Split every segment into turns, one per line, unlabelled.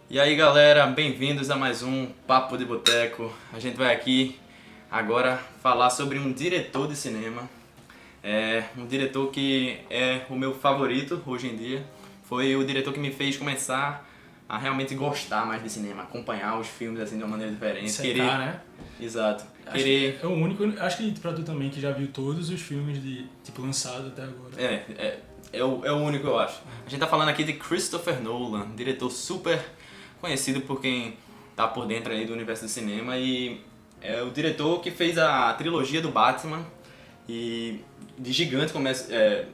E aí galera, bem-vindos a mais um Papo de Boteco. A gente vai aqui agora falar sobre um diretor de cinema. Um diretor que é o meu favorito hoje em dia. Foi o diretor que me fez começar a realmente gostar mais de cinema, acompanhar os filmes assim de uma maneira diferente.
Secar, né?
Exato.
Acho que é o único, acho que pra tu também que já viu todos os filmes lançados até agora.
É o único, eu acho. A gente tá falando aqui de Christopher Nolan, diretor super conhecido por quem tá por dentro aí do universo do cinema, e é o diretor que fez a trilogia do Batman, e de gigante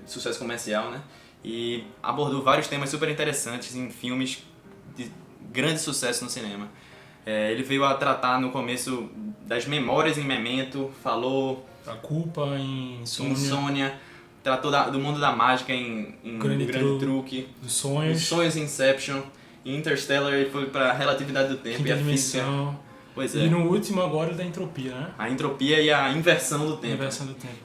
sucesso comercial, né? E abordou vários temas super interessantes em filmes de grande sucesso no cinema. Ele veio a tratar no começo das memórias em Memento, falou
A Culpa em
Insônia, tratou do mundo da mágica em Grande Truque,
dos Sonhos,
em Inception, em Interstellar ele foi pra relatividade do tempo e a física. Pois é.
E no último agora da entropia, né?
A entropia e a inversão do tempo.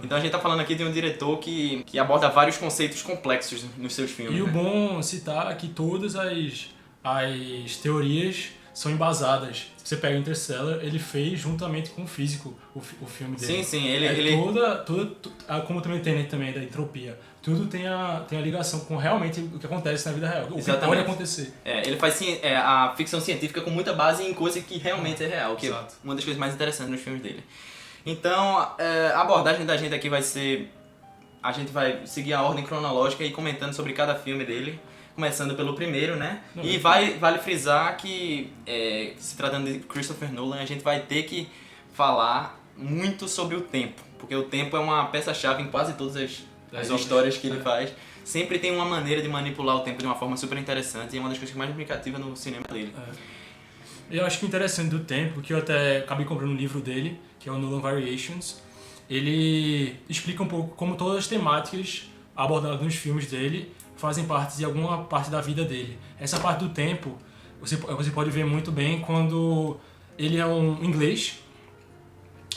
Então a gente tá falando aqui de um diretor que aborda vários conceitos complexos nos seus filmes.
E o bom citar é que todas as teorias são embasadas. Se você pega Interstellar, ele fez juntamente com o físico o filme dele.
Sim,
como também tem também da entropia. Tudo tem a ligação com realmente o que acontece na vida real. O que pode acontecer.
Ele faz a ficção científica com muita base em coisa que realmente é real, que
Exato.
é uma das coisas mais interessantes nos filmes dele. Então, a abordagem da gente aqui vai ser... A gente vai seguir a ordem cronológica e comentando sobre cada filme dele, começando pelo primeiro, né? E vale frisar que, se tratando de Christopher Nolan, a gente vai ter que falar muito sobre o tempo, porque o tempo é uma peça-chave em quase todas as histórias que ele faz. Sempre tem uma maneira de manipular o tempo de uma forma super interessante e é uma das coisas mais significativas no cinema dele.
Eu acho que o interessante do tempo, que eu até acabei comprando um livro dele, que é o Nolan Variations, ele explica um pouco como todas as temáticas abordadas nos filmes dele fazem parte de alguma parte da vida dele. Essa parte do tempo, você pode ver muito bem quando ele é um inglês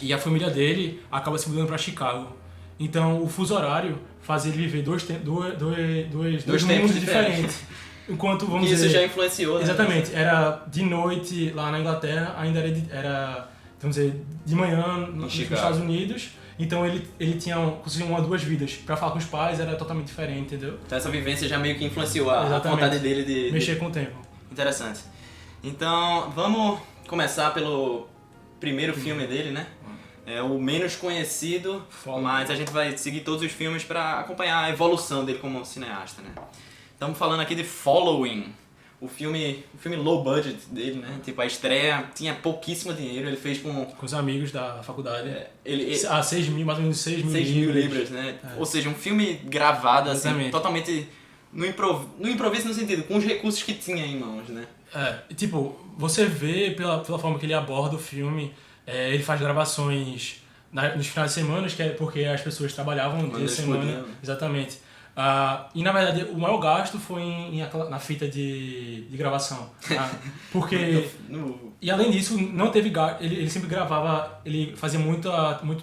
e a família dele acaba se mudando para Chicago. Então, o fuso horário faz ele viver dois mundos diferentes. Enquanto, vamos
dizer...
Isso
já influenciou, né?
Exatamente. Era de noite lá na Inglaterra, ainda era vamos dizer, de manhã nos Estados Unidos. Então, ele tinha uma ou duas vidas. Pra falar com os pais era totalmente diferente, entendeu?
Então, essa vivência já meio que influenciou a vontade dele de...
mexer com o tempo.
Interessante. Então, vamos começar pelo primeiro filme dele, né? É o menos conhecido, mas a gente vai seguir todos os filmes para acompanhar a evolução dele como cineasta, né? Estamos falando aqui de Following, o filme low budget dele, né? Tipo, a estreia tinha pouquíssimo dinheiro, ele fez com
os amigos da faculdade.
Mais
ou menos 6
mil libras, né? Ou seja, um filme gravado assim, totalmente no improviso no sentido, com os recursos que tinha em mãos, né?
Você vê pela forma que ele aborda o filme, ele faz gravações nos finais de semana, que é porque as pessoas trabalhavam no dia de semana. Exatamente. E na verdade o maior gasto foi na fita de gravação. Porque. E além disso, não teve gasto. Ele sempre gravava, ele fazia muito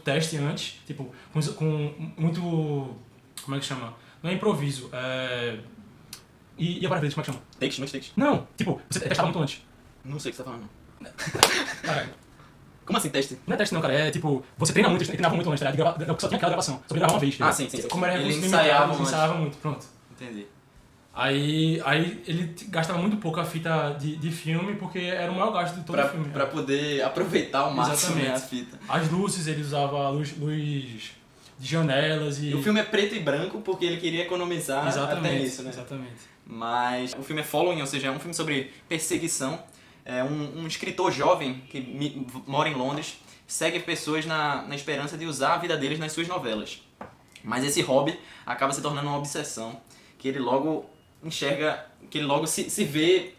teste antes, tipo, com muito. Como é que chama? Não é improviso. E a parede, como é que chama?
Takes?
Não, tipo, você testava muito antes.
Não sei o que você tá falando.
Caralho.
Como assim teste?
Não é teste não, cara. É tipo, você treina muito, treinava muito antes, tá ligado? Só tinha aquela gravação. Só gravava uma vez.
Sim.
Como era
ele ensaiava
muito, pronto.
Entendi.
Aí ele gastava muito pouco a fita de filme, porque era o maior gasto de todo o filme.
Pra poder aproveitar ao máximo a fita.
As luzes, ele usava luz de janelas e...
o filme é preto e branco porque ele queria economizar até nisso, né?
Exatamente.
Mas o filme é Following, ou seja, é um filme sobre perseguição. É um escritor jovem que mora em Londres, segue pessoas na esperança de usar a vida deles nas suas novelas. Mas esse hobby acaba se tornando uma obsessão, que ele logo enxerga, que ele logo se vê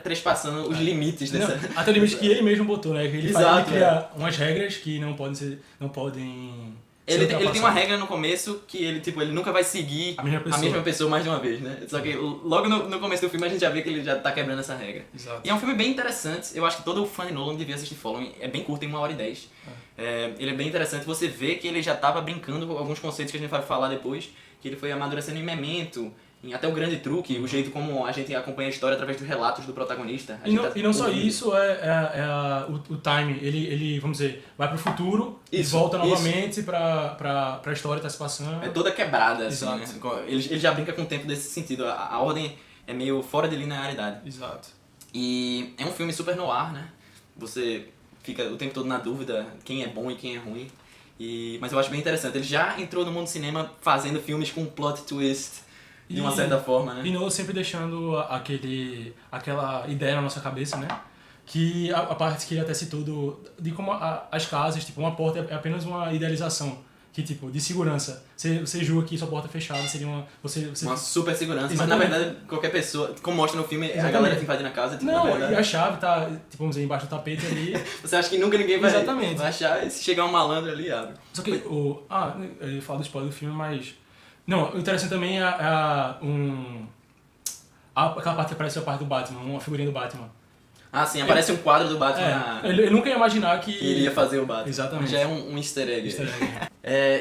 trespassando os limites dessa...
Até limite que ele mesmo botou, né? Ele cria umas regras que não podem...
Ele tem uma regra no começo que ele nunca vai seguir a mesma pessoa mais de uma vez, né? Só que logo no começo do filme a gente já vê que ele já tá quebrando essa regra.
Exato.
E é um filme bem interessante. Eu acho que todo fã de Nolan devia assistir Following. É bem curto, tem 1h10. Ele é bem interessante. Você vê que ele já tava brincando com alguns conceitos que a gente vai falar depois. Que ele foi amadurecendo em Memento. Até o grande truque, o jeito como a gente acompanha a história através dos relatos do protagonista.
E não só isso, o time. Ele, vamos dizer, vai pro futuro e volta novamente pra história que tá se passando.
É toda quebrada, assim, né? Ele já brinca com o tempo desse sentido. A ordem é meio fora de linearidade.
Exato.
E é um filme super noir, né? Você fica o tempo todo na dúvida quem é bom e quem é ruim. Mas eu acho bem interessante. Ele já entrou no mundo do cinema fazendo filmes com plot twist. De uma certa forma, né?
E Nolan sempre deixando aquela ideia na nossa cabeça, né? Que a parte que ele até citou de como as casas, tipo, uma porta é apenas uma idealização. Que, tipo, de segurança. Você julga que sua porta fechada seria uma... Uma
super segurança,
exatamente.
Mas na verdade qualquer pessoa, como mostra no filme, exatamente. A galera que invade na casa, tipo,
não,
na verdade...
e a chave tá, tipo, vamos dizer, embaixo do tapete ali.
Você acha que nunca ninguém vai
exatamente.
achar, e se chegar um malandro ali, abre.
Só que, eu ia falar do spoiler do filme, mas... Não, o interessante também é aquela parte que aparece a parte do Batman, uma figurinha do Batman.
Ah, sim, aparece um quadro do Batman.
Ele nunca ia imaginar que
ele ia fazer o Batman.
Exatamente.
Já é um easter egg.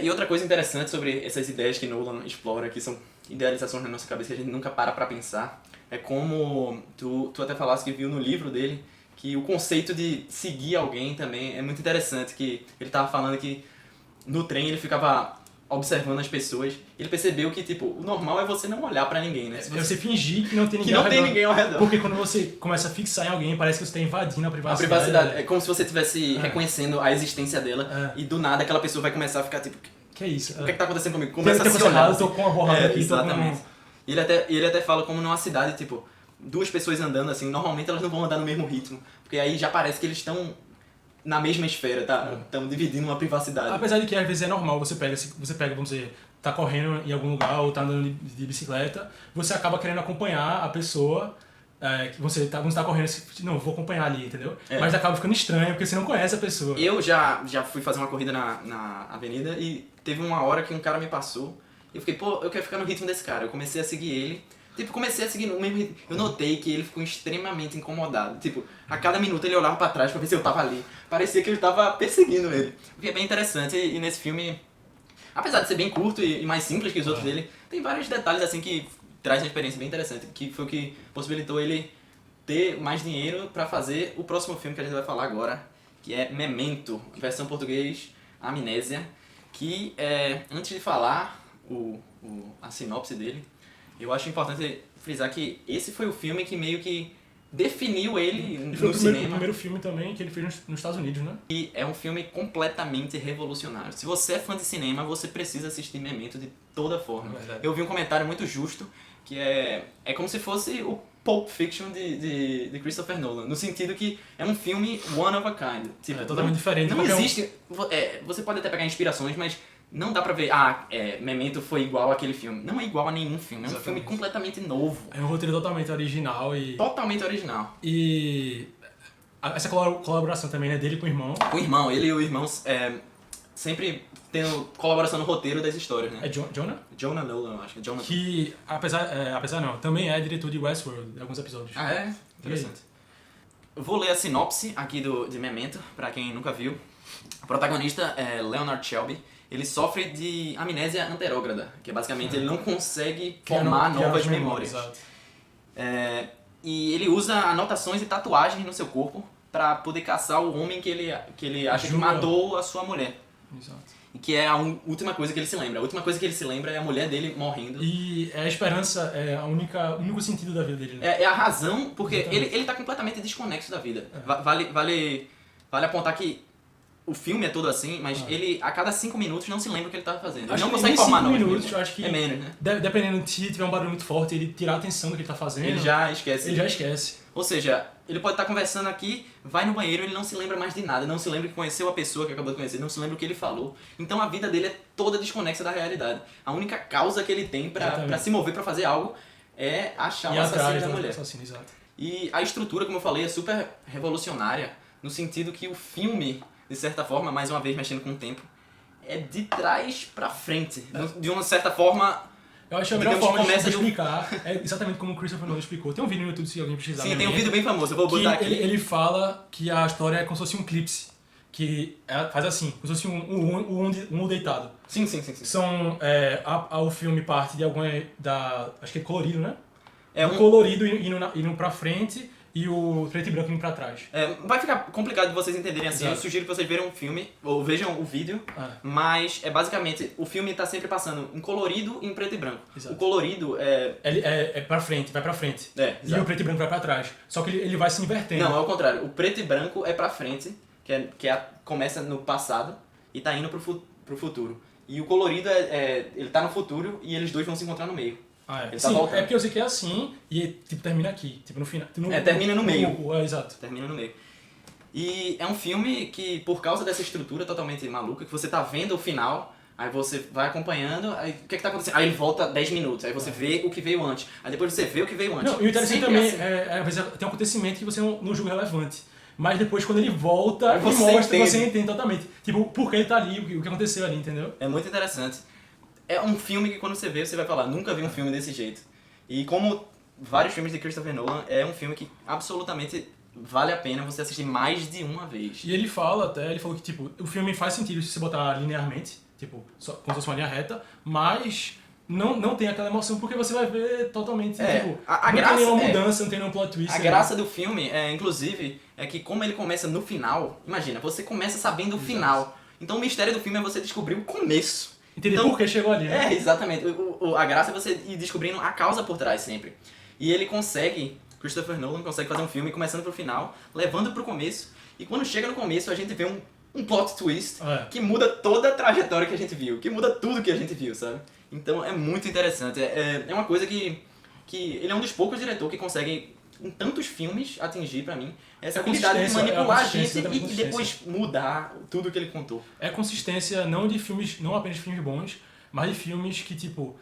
E outra coisa interessante sobre essas ideias que Nolan explora, que são idealizações na nossa cabeça que a gente nunca para pra pensar, é como tu até falaste que viu no livro dele, que o conceito de seguir alguém também é muito interessante, que ele tava falando que no trem ele ficava observando as pessoas, ele percebeu que, tipo, o normal é você não olhar pra ninguém, né?
Você fingir que não tem ninguém
ao redor. Que não tem ninguém ao redor.
Porque quando você começa a fixar em alguém, parece que você tá invadindo a privacidade.
A privacidade. É como se você estivesse reconhecendo a existência dela e do nada aquela pessoa vai começar a ficar, tipo...
Que é isso?
O que tá acontecendo comigo? Começa a se
olhar. Eu tô com uma borrada aqui.
Exatamente. Ele até fala como numa cidade, tipo, duas pessoas andando assim, normalmente elas não vão andar no mesmo ritmo, porque aí já parece que eles estão... na mesma esfera, tá? Estão dividindo uma privacidade.
Apesar de que às vezes é normal, você pega, vamos dizer, tá correndo em algum lugar ou tá andando de bicicleta, você acaba querendo acompanhar a pessoa, que você tá correndo, não, vou acompanhar ali, entendeu? Mas acaba ficando estranho, porque você não conhece a pessoa.
Eu já fui fazer uma corrida na avenida e teve uma hora que um cara me passou, e eu fiquei, pô, eu quero ficar no ritmo desse cara. Eu comecei a seguir ele, comecei a seguir no mesmo ritmo. Eu notei que ele ficou extremamente incomodado. A cada minuto ele olhava pra trás pra ver se eu tava ali. Parecia que eu tava perseguindo ele. O que é bem interessante, e nesse filme, apesar de ser bem curto e mais simples que os outros dele, tem vários detalhes assim que traz uma experiência bem interessante, que foi o que possibilitou ele ter mais dinheiro pra fazer o próximo filme que a gente vai falar agora, que é Memento, versão português, Amnésia, que antes de falar a sinopse dele, eu acho importante frisar que esse foi o filme que meio que definiu ele no cinema.
O primeiro filme também que ele fez nos Estados Unidos, né?
E é um filme completamente revolucionário. Se você é fã de cinema, você precisa assistir Memento de toda forma. Eu vi um comentário muito justo, que é como se fosse o Pulp Fiction de Christopher Nolan, no sentido que é um filme one of a kind.
Tipo, totalmente diferente.
Não existe... você pode até pegar inspirações, mas não dá pra ver, Memento foi igual àquele filme. Não é igual a nenhum filme, é um filme completamente novo.
É um roteiro totalmente original e...
Totalmente original.
E essa colaboração também, né, dele com o irmão.
Com o irmão, ele e o irmão sempre tendo colaboração no roteiro das histórias, né?
É Jonah?
Jonah Nolan, eu acho que é Jonah.
Que, apesar não, também é diretor de Westworld, de alguns episódios.
Ah, é? Interessante. Eu vou ler a sinopse aqui de Memento, pra quem nunca viu. O protagonista é Leonard Shelby. Ele sofre de amnésia anterógrada, que é basicamente ele não consegue formar novas memórias. E ele usa anotações e tatuagens no seu corpo pra poder caçar o homem que ele acha que matou a sua mulher.
Exato.
E que é a última coisa que ele se lembra. A última coisa que ele se lembra é a mulher dele morrendo.
E a esperança é o único sentido da vida dele. Né?
É a razão, porque ele tá completamente desconexo da vida. Vale apontar que o filme é todo assim, mas ele a cada 5 minutos não se lembra o que ele tava fazendo. Ele não consegue formar novas
minutos, eu acho que
é menos, né?
Dependendo se tiver um barulho muito forte, ele tirar a atenção do que ele tá fazendo.
Ele já esquece. Ou seja, ele pode estar conversando aqui, vai no banheiro, ele não se lembra mais de nada, não se lembra que conheceu a pessoa que acabou de conhecer, não se lembra o que ele falou. Então a vida dele é toda desconexa da realidade. A única causa que ele tem pra se mover, pra fazer algo, é achar o assassino da mulher. E a estrutura, como eu falei, é super revolucionária, no sentido que o filme, de certa forma, mais uma vez mexendo com o tempo, é de trás pra frente. De uma certa forma...
Eu acho que a melhor forma de explicar é exatamente como o Christopher Nolan explicou. Tem um vídeo no YouTube se alguém precisar.
Sim, tem um vídeo bem famoso, eu vou botar aqui.
Ele fala que a história é como se fosse um eclipse. que faz assim, como se fosse um deitado.
Sim.
São, o filme parte de alguma, acho que é colorido, né?
É
o colorido indo pra frente e o preto e branco indo pra trás.
Vai ficar complicado de vocês entenderem assim.
Exato.
Eu sugiro que vocês vejam o filme, ou vejam o vídeo, mas basicamente, o filme tá sempre passando em colorido e em preto e branco.
Exato.
O colorido
é pra frente, vai pra frente. E o preto e branco vai pra trás. Só que ele vai se invertendo.
Não, é o contrário. O preto e branco é pra frente, começa no passado e tá indo pro futuro. E o colorido ele tá no futuro e eles dois vão se encontrar no meio. Ele
Sim,
tá voltando.
é porque eu sei que é assim e tipo termina aqui, tipo no final.
Termina no meio.
Exato.
Termina no meio. E é um filme que, por causa dessa estrutura totalmente maluca, que você tá vendo o final, aí você vai acompanhando, aí o que tá acontecendo? Aí ele volta 10 minutos, aí você vê o que veio antes, aí depois você vê o que veio antes.
Não, e o interessante também
assim.
às vezes tem um acontecimento que você não julga relevante. Mas depois, quando ele volta
aí
e mostra, você entende totalmente. Tipo, por que ele tá ali, o que aconteceu ali, entendeu?
É muito interessante. É um filme que quando você vê, você vai falar, nunca vi um filme desse jeito. E como vários filmes de Christopher Nolan, é um filme que absolutamente vale a pena você assistir mais de uma vez.
E ele falou que tipo, o filme faz sentido se você botar linearmente, tipo, como se fosse uma linha reta, mas não tem aquela emoção porque você vai ver totalmente, tipo,
a
não
graça,
tem nenhuma mudança, não tem nenhum plot twist.
A graça do filme, inclusive, é que como ele começa no final, imagina, você começa sabendo o final. Então o mistério do filme é você descobrir o começo.
Entender por que chegou ali, né?
Exatamente. A graça é você ir descobrindo a causa por trás sempre. E ele Christopher Nolan consegue fazer um filme começando pro final, levando pro começo, e quando chega no começo a gente vê um plot twist que muda toda a trajetória que a gente viu, que muda tudo que a gente viu, sabe? Então é muito interessante. É uma coisa que ele é um dos poucos diretores que consegue, em tantos filmes, atingir pra mim essa habilidade de manipular a gente e depois mudar tudo que ele contou.
É consistência não de filmes, não apenas de filmes bons, mas de filmes que, tipo,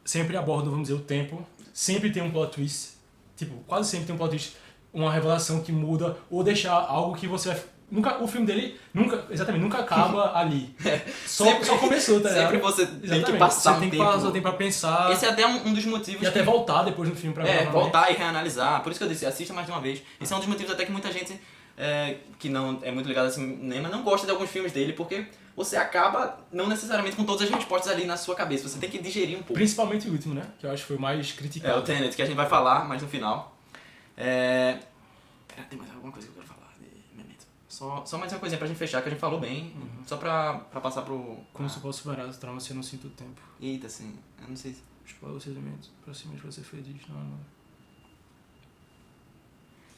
sempre abordam, vamos dizer, o tempo, sempre tem um plot twist, tipo, quase sempre tem um plot twist, uma revelação que muda, ou deixar algo que você vai... o filme dele nunca acaba ali. Só começou, tá ligado?
Sempre você tem que passar um tempo.
Você tem pra pensar.
Esse é até um dos motivos.
E até voltar depois do filme pra ver.
Voltar e reanalisar. Por isso que eu disse, assista mais de uma vez. Esse é um dos motivos até que muita gente que não é muito ligada a cinema não gosta de alguns filmes dele, porque você acaba não necessariamente com todas as respostas ali na sua cabeça. Você tem que digerir um pouco.
Principalmente o último, né? Que eu acho que foi o mais criticado.
O Tenet, que a gente vai falar mais no final. Tem mais alguma coisa que eu quero falar de Memento? Só mais uma coisinha pra gente fechar, que a gente falou bem, só pra passar pro...
Como se posso superar as traumas se eu não sinto o tempo?
Eita, assim, eu não sei se...
Explorar os sentimentos, proximamente você feliz, não.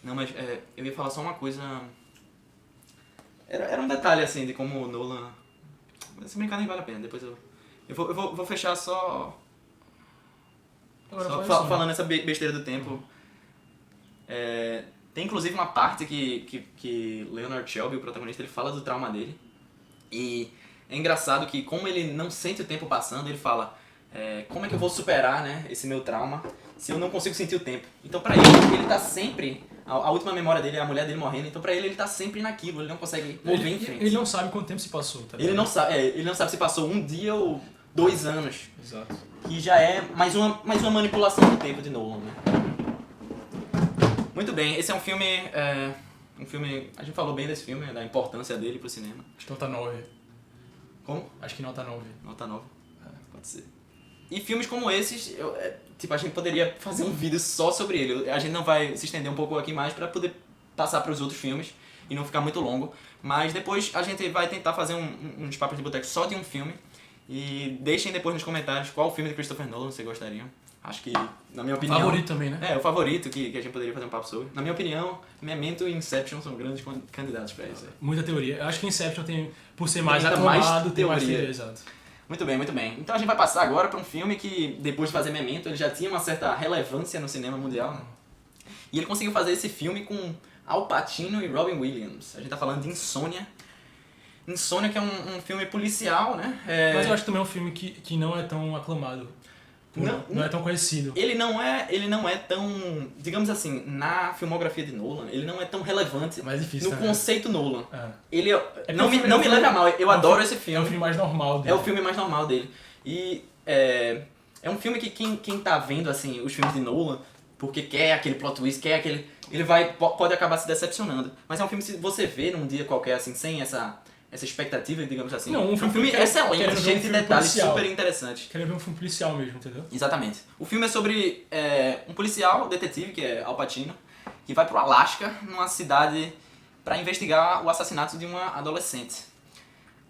Não, mas eu ia falar só uma coisa... Era um detalhe, assim, de como o Nolan... Se brincar nem vale a pena, depois eu vou fechar só falando essa besteira do tempo. Tem inclusive uma parte que Leonard Shelby, o protagonista, ele fala do trauma dele. E é engraçado que como ele não sente o tempo passando, ele fala... como é que eu vou superar, né, esse meu trauma se eu não consigo sentir o tempo? Então pra ele tá sempre... A última memória dele é a mulher dele morrendo, então pra ele tá sempre naquilo, ele não consegue mover em frente.
Ele não sabe quanto tempo se passou, tá?
Ele não sabe se passou um dia ou 2 anos.
Exato.
Que já é mais uma manipulação do tempo de Nolan, né? Muito bem, esse é um filme... a gente falou bem desse filme, da importância dele pro cinema.
Acho que nota 9.
Como?
Acho que nota 9.
Nota 9. Pode ser. E filmes como esses, a gente poderia fazer um vídeo só sobre ele. A gente não vai se estender um pouco aqui mais pra poder passar pros outros filmes e não ficar muito longo. Mas depois a gente vai tentar fazer uns papos de boteco só de um filme. E deixem depois nos comentários qual filme de Christopher Nolan vocês gostariam. Acho que, na minha opinião...
Favorito também, né?
O favorito que a gente poderia fazer um papo sobre. Na minha opinião, Memento e Inception são grandes candidatos pra isso.
Muita teoria. Eu acho que Inception tem, por ser mais aclamado, tem mais teoria. Exato.
Muito bem, muito bem. Então a gente vai passar agora para um filme que, depois de fazer Memento, ele já tinha uma certa relevância no cinema mundial, né? E ele conseguiu fazer esse filme com Al Pacino e Robin Williams. A gente tá falando de Insônia. Insônia, que é um filme policial, né?
Mas eu acho que também é um filme que não é tão aclamado. Não é tão conhecido.
Ele não é tão, digamos assim, na filmografia de Nolan, ele não é tão relevante no conceito Nolan. Ele não me leva a mal, eu adoro esse filme.
É o filme mais normal dele.
É o filme mais normal dele. E é um filme que quem tá vendo assim os filmes de Nolan, porque quer aquele plot twist, quer pode acabar se decepcionando. Mas é um filme que você vê num dia qualquer, assim, sem essa expectativa, digamos assim.
Não, um filme
excelente, cheio de detalhes super interessantes.
Queria ver um filme policial mesmo, entendeu?
Exatamente. O filme é sobre um policial, detetive, que é Al Pacino, que vai pro Alasca, numa cidade, para investigar o assassinato de uma adolescente.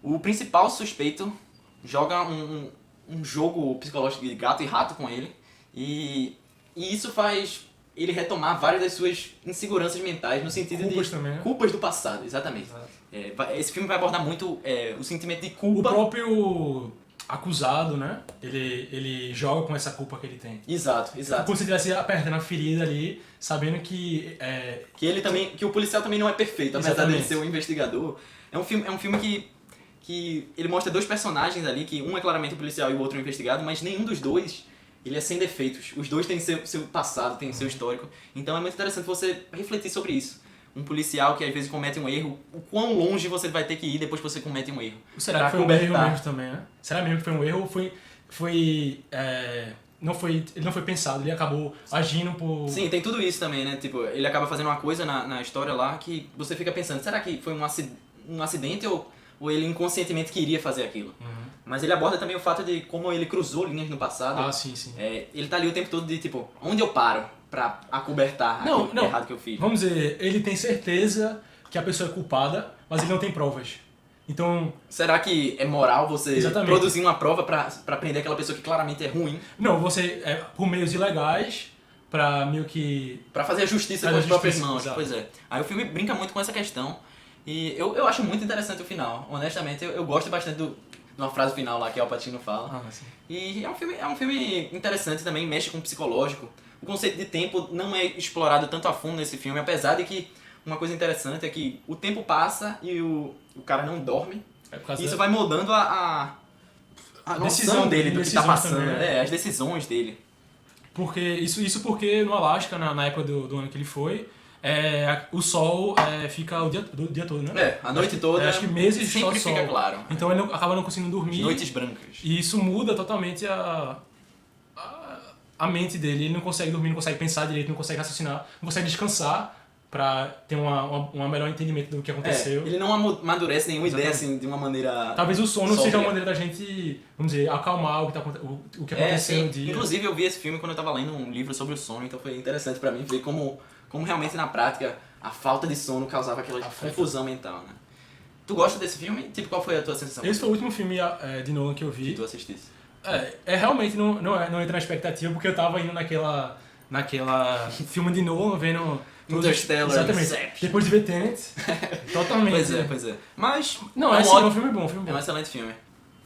O principal suspeito joga um jogo psicológico de gato e rato com ele, e isso faz ele retomar várias das suas inseguranças mentais, no sentido
culpas
de
também, né?
culpas do passado, exatamente. Esse filme vai abordar muito o sentimento de culpa.
O próprio acusado, né? Ele joga com essa culpa que ele tem.
Exato.
Como se ele estivesse apertando a ferida ali, sabendo que...
que o policial também não é perfeito, apesar
Exatamente.
dele ser um investigador. É um filme que ele mostra dois personagens ali, que um é claramente o policial e o outro é o investigado, mas nenhum dos dois ele é sem defeitos. Os dois têm seu passado, têm seu histórico. Então é muito interessante você refletir sobre isso. Um policial que às vezes comete um erro, o quão longe você vai ter que ir depois que você comete um erro.
Será que foi um erro mesmo também, né? Será mesmo que foi um erro ou ele não foi pensado, ele acabou agindo por...
Sim, tem tudo isso também, né? Tipo, ele acaba fazendo uma coisa na história lá que você fica pensando, será que foi um acidente ou ele inconscientemente queria fazer aquilo? Mas ele aborda também o fato de como ele cruzou linhas no passado.
Ah, sim.
Ele tá ali o tempo todo de, tipo, onde eu paro pra acobertar aquilo errado que eu fiz?
Vamos dizer, ele tem certeza que a pessoa é culpada, mas ele não tem provas. Então...
Será que é moral você
Exatamente.
produzir uma prova pra prender aquela pessoa que claramente é ruim?
Não, você, por meios ilegais, pra meio que...
Pra fazer a justiça com as próprias mãos.
Exato.
Pois é. Aí o filme brinca muito com essa questão. E eu acho muito interessante o final. Honestamente, eu gosto bastante de uma frase final lá que Al Pacino fala.
Sim.
E é um filme interessante também, mexe com o psicológico. O conceito de tempo não é explorado tanto a fundo nesse filme, apesar de que uma coisa interessante é que o tempo passa e o cara não dorme. E isso vai mudando a noção dele do que tá passando.
Também, né?
As decisões dele.
Porque isso porque no Alasca, na época do ano que ele foi, o sol fica o dia todo, né?
A noite toda.
Acho que meses
sempre
só
fica
sol.
claro.
Então ele acaba não conseguindo dormir.
Noites brancas.
E isso muda totalmente a mente dele. Ele não consegue dormir, não consegue pensar direito, não consegue raciocinar, não consegue descansar pra ter um melhor entendimento do que aconteceu.
Ele não amadurece nenhuma ideia assim de uma maneira.
Talvez o sono
sóbria.
seja uma maneira da gente, vamos dizer, acalmar o que aconteceu no dia.
Inclusive eu vi esse filme quando eu tava lendo um livro sobre o sono, então foi interessante pra mim ver como realmente na prática a falta de sono causava aquela confusão mental, né? Tu gosta desse filme? Tipo, qual foi a tua sensação?
Esse foi o último filme de Nolan que eu vi.
Que tu assistisse.
Realmente não entra na expectativa, porque eu tava indo naquela filme de Nolan, vendo...
Interstellar,
exatamente.
Inception.
Depois de ver Tenet, totalmente.
Pois é. Mas
Não, é um filme bom,
É um excelente filme.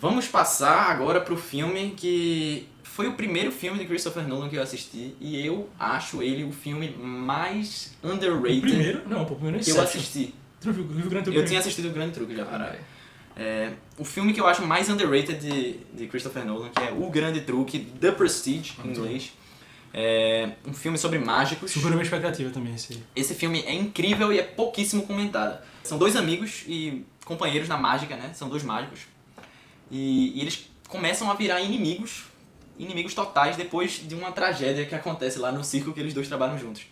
Vamos passar agora pro filme que foi o primeiro filme de Christopher Nolan que eu assisti e eu acho ele o filme mais underrated
O primeiro
que
Inception.
eu assisti.
Tu viu o Grande Truque?
Eu tinha assistido o Grande Truque já, caralho. O filme que eu acho mais underrated de Christopher Nolan, que é O Grande Truque, The Prestige, em inglês. É um filme sobre mágicos.
Superou minha expectativa também, esse aí.
Esse filme é incrível e é pouquíssimo comentado. São dois amigos e companheiros na mágica, né? São dois mágicos. E eles começam a virar inimigos totais depois de uma tragédia que acontece lá no circo que eles dois trabalham juntos.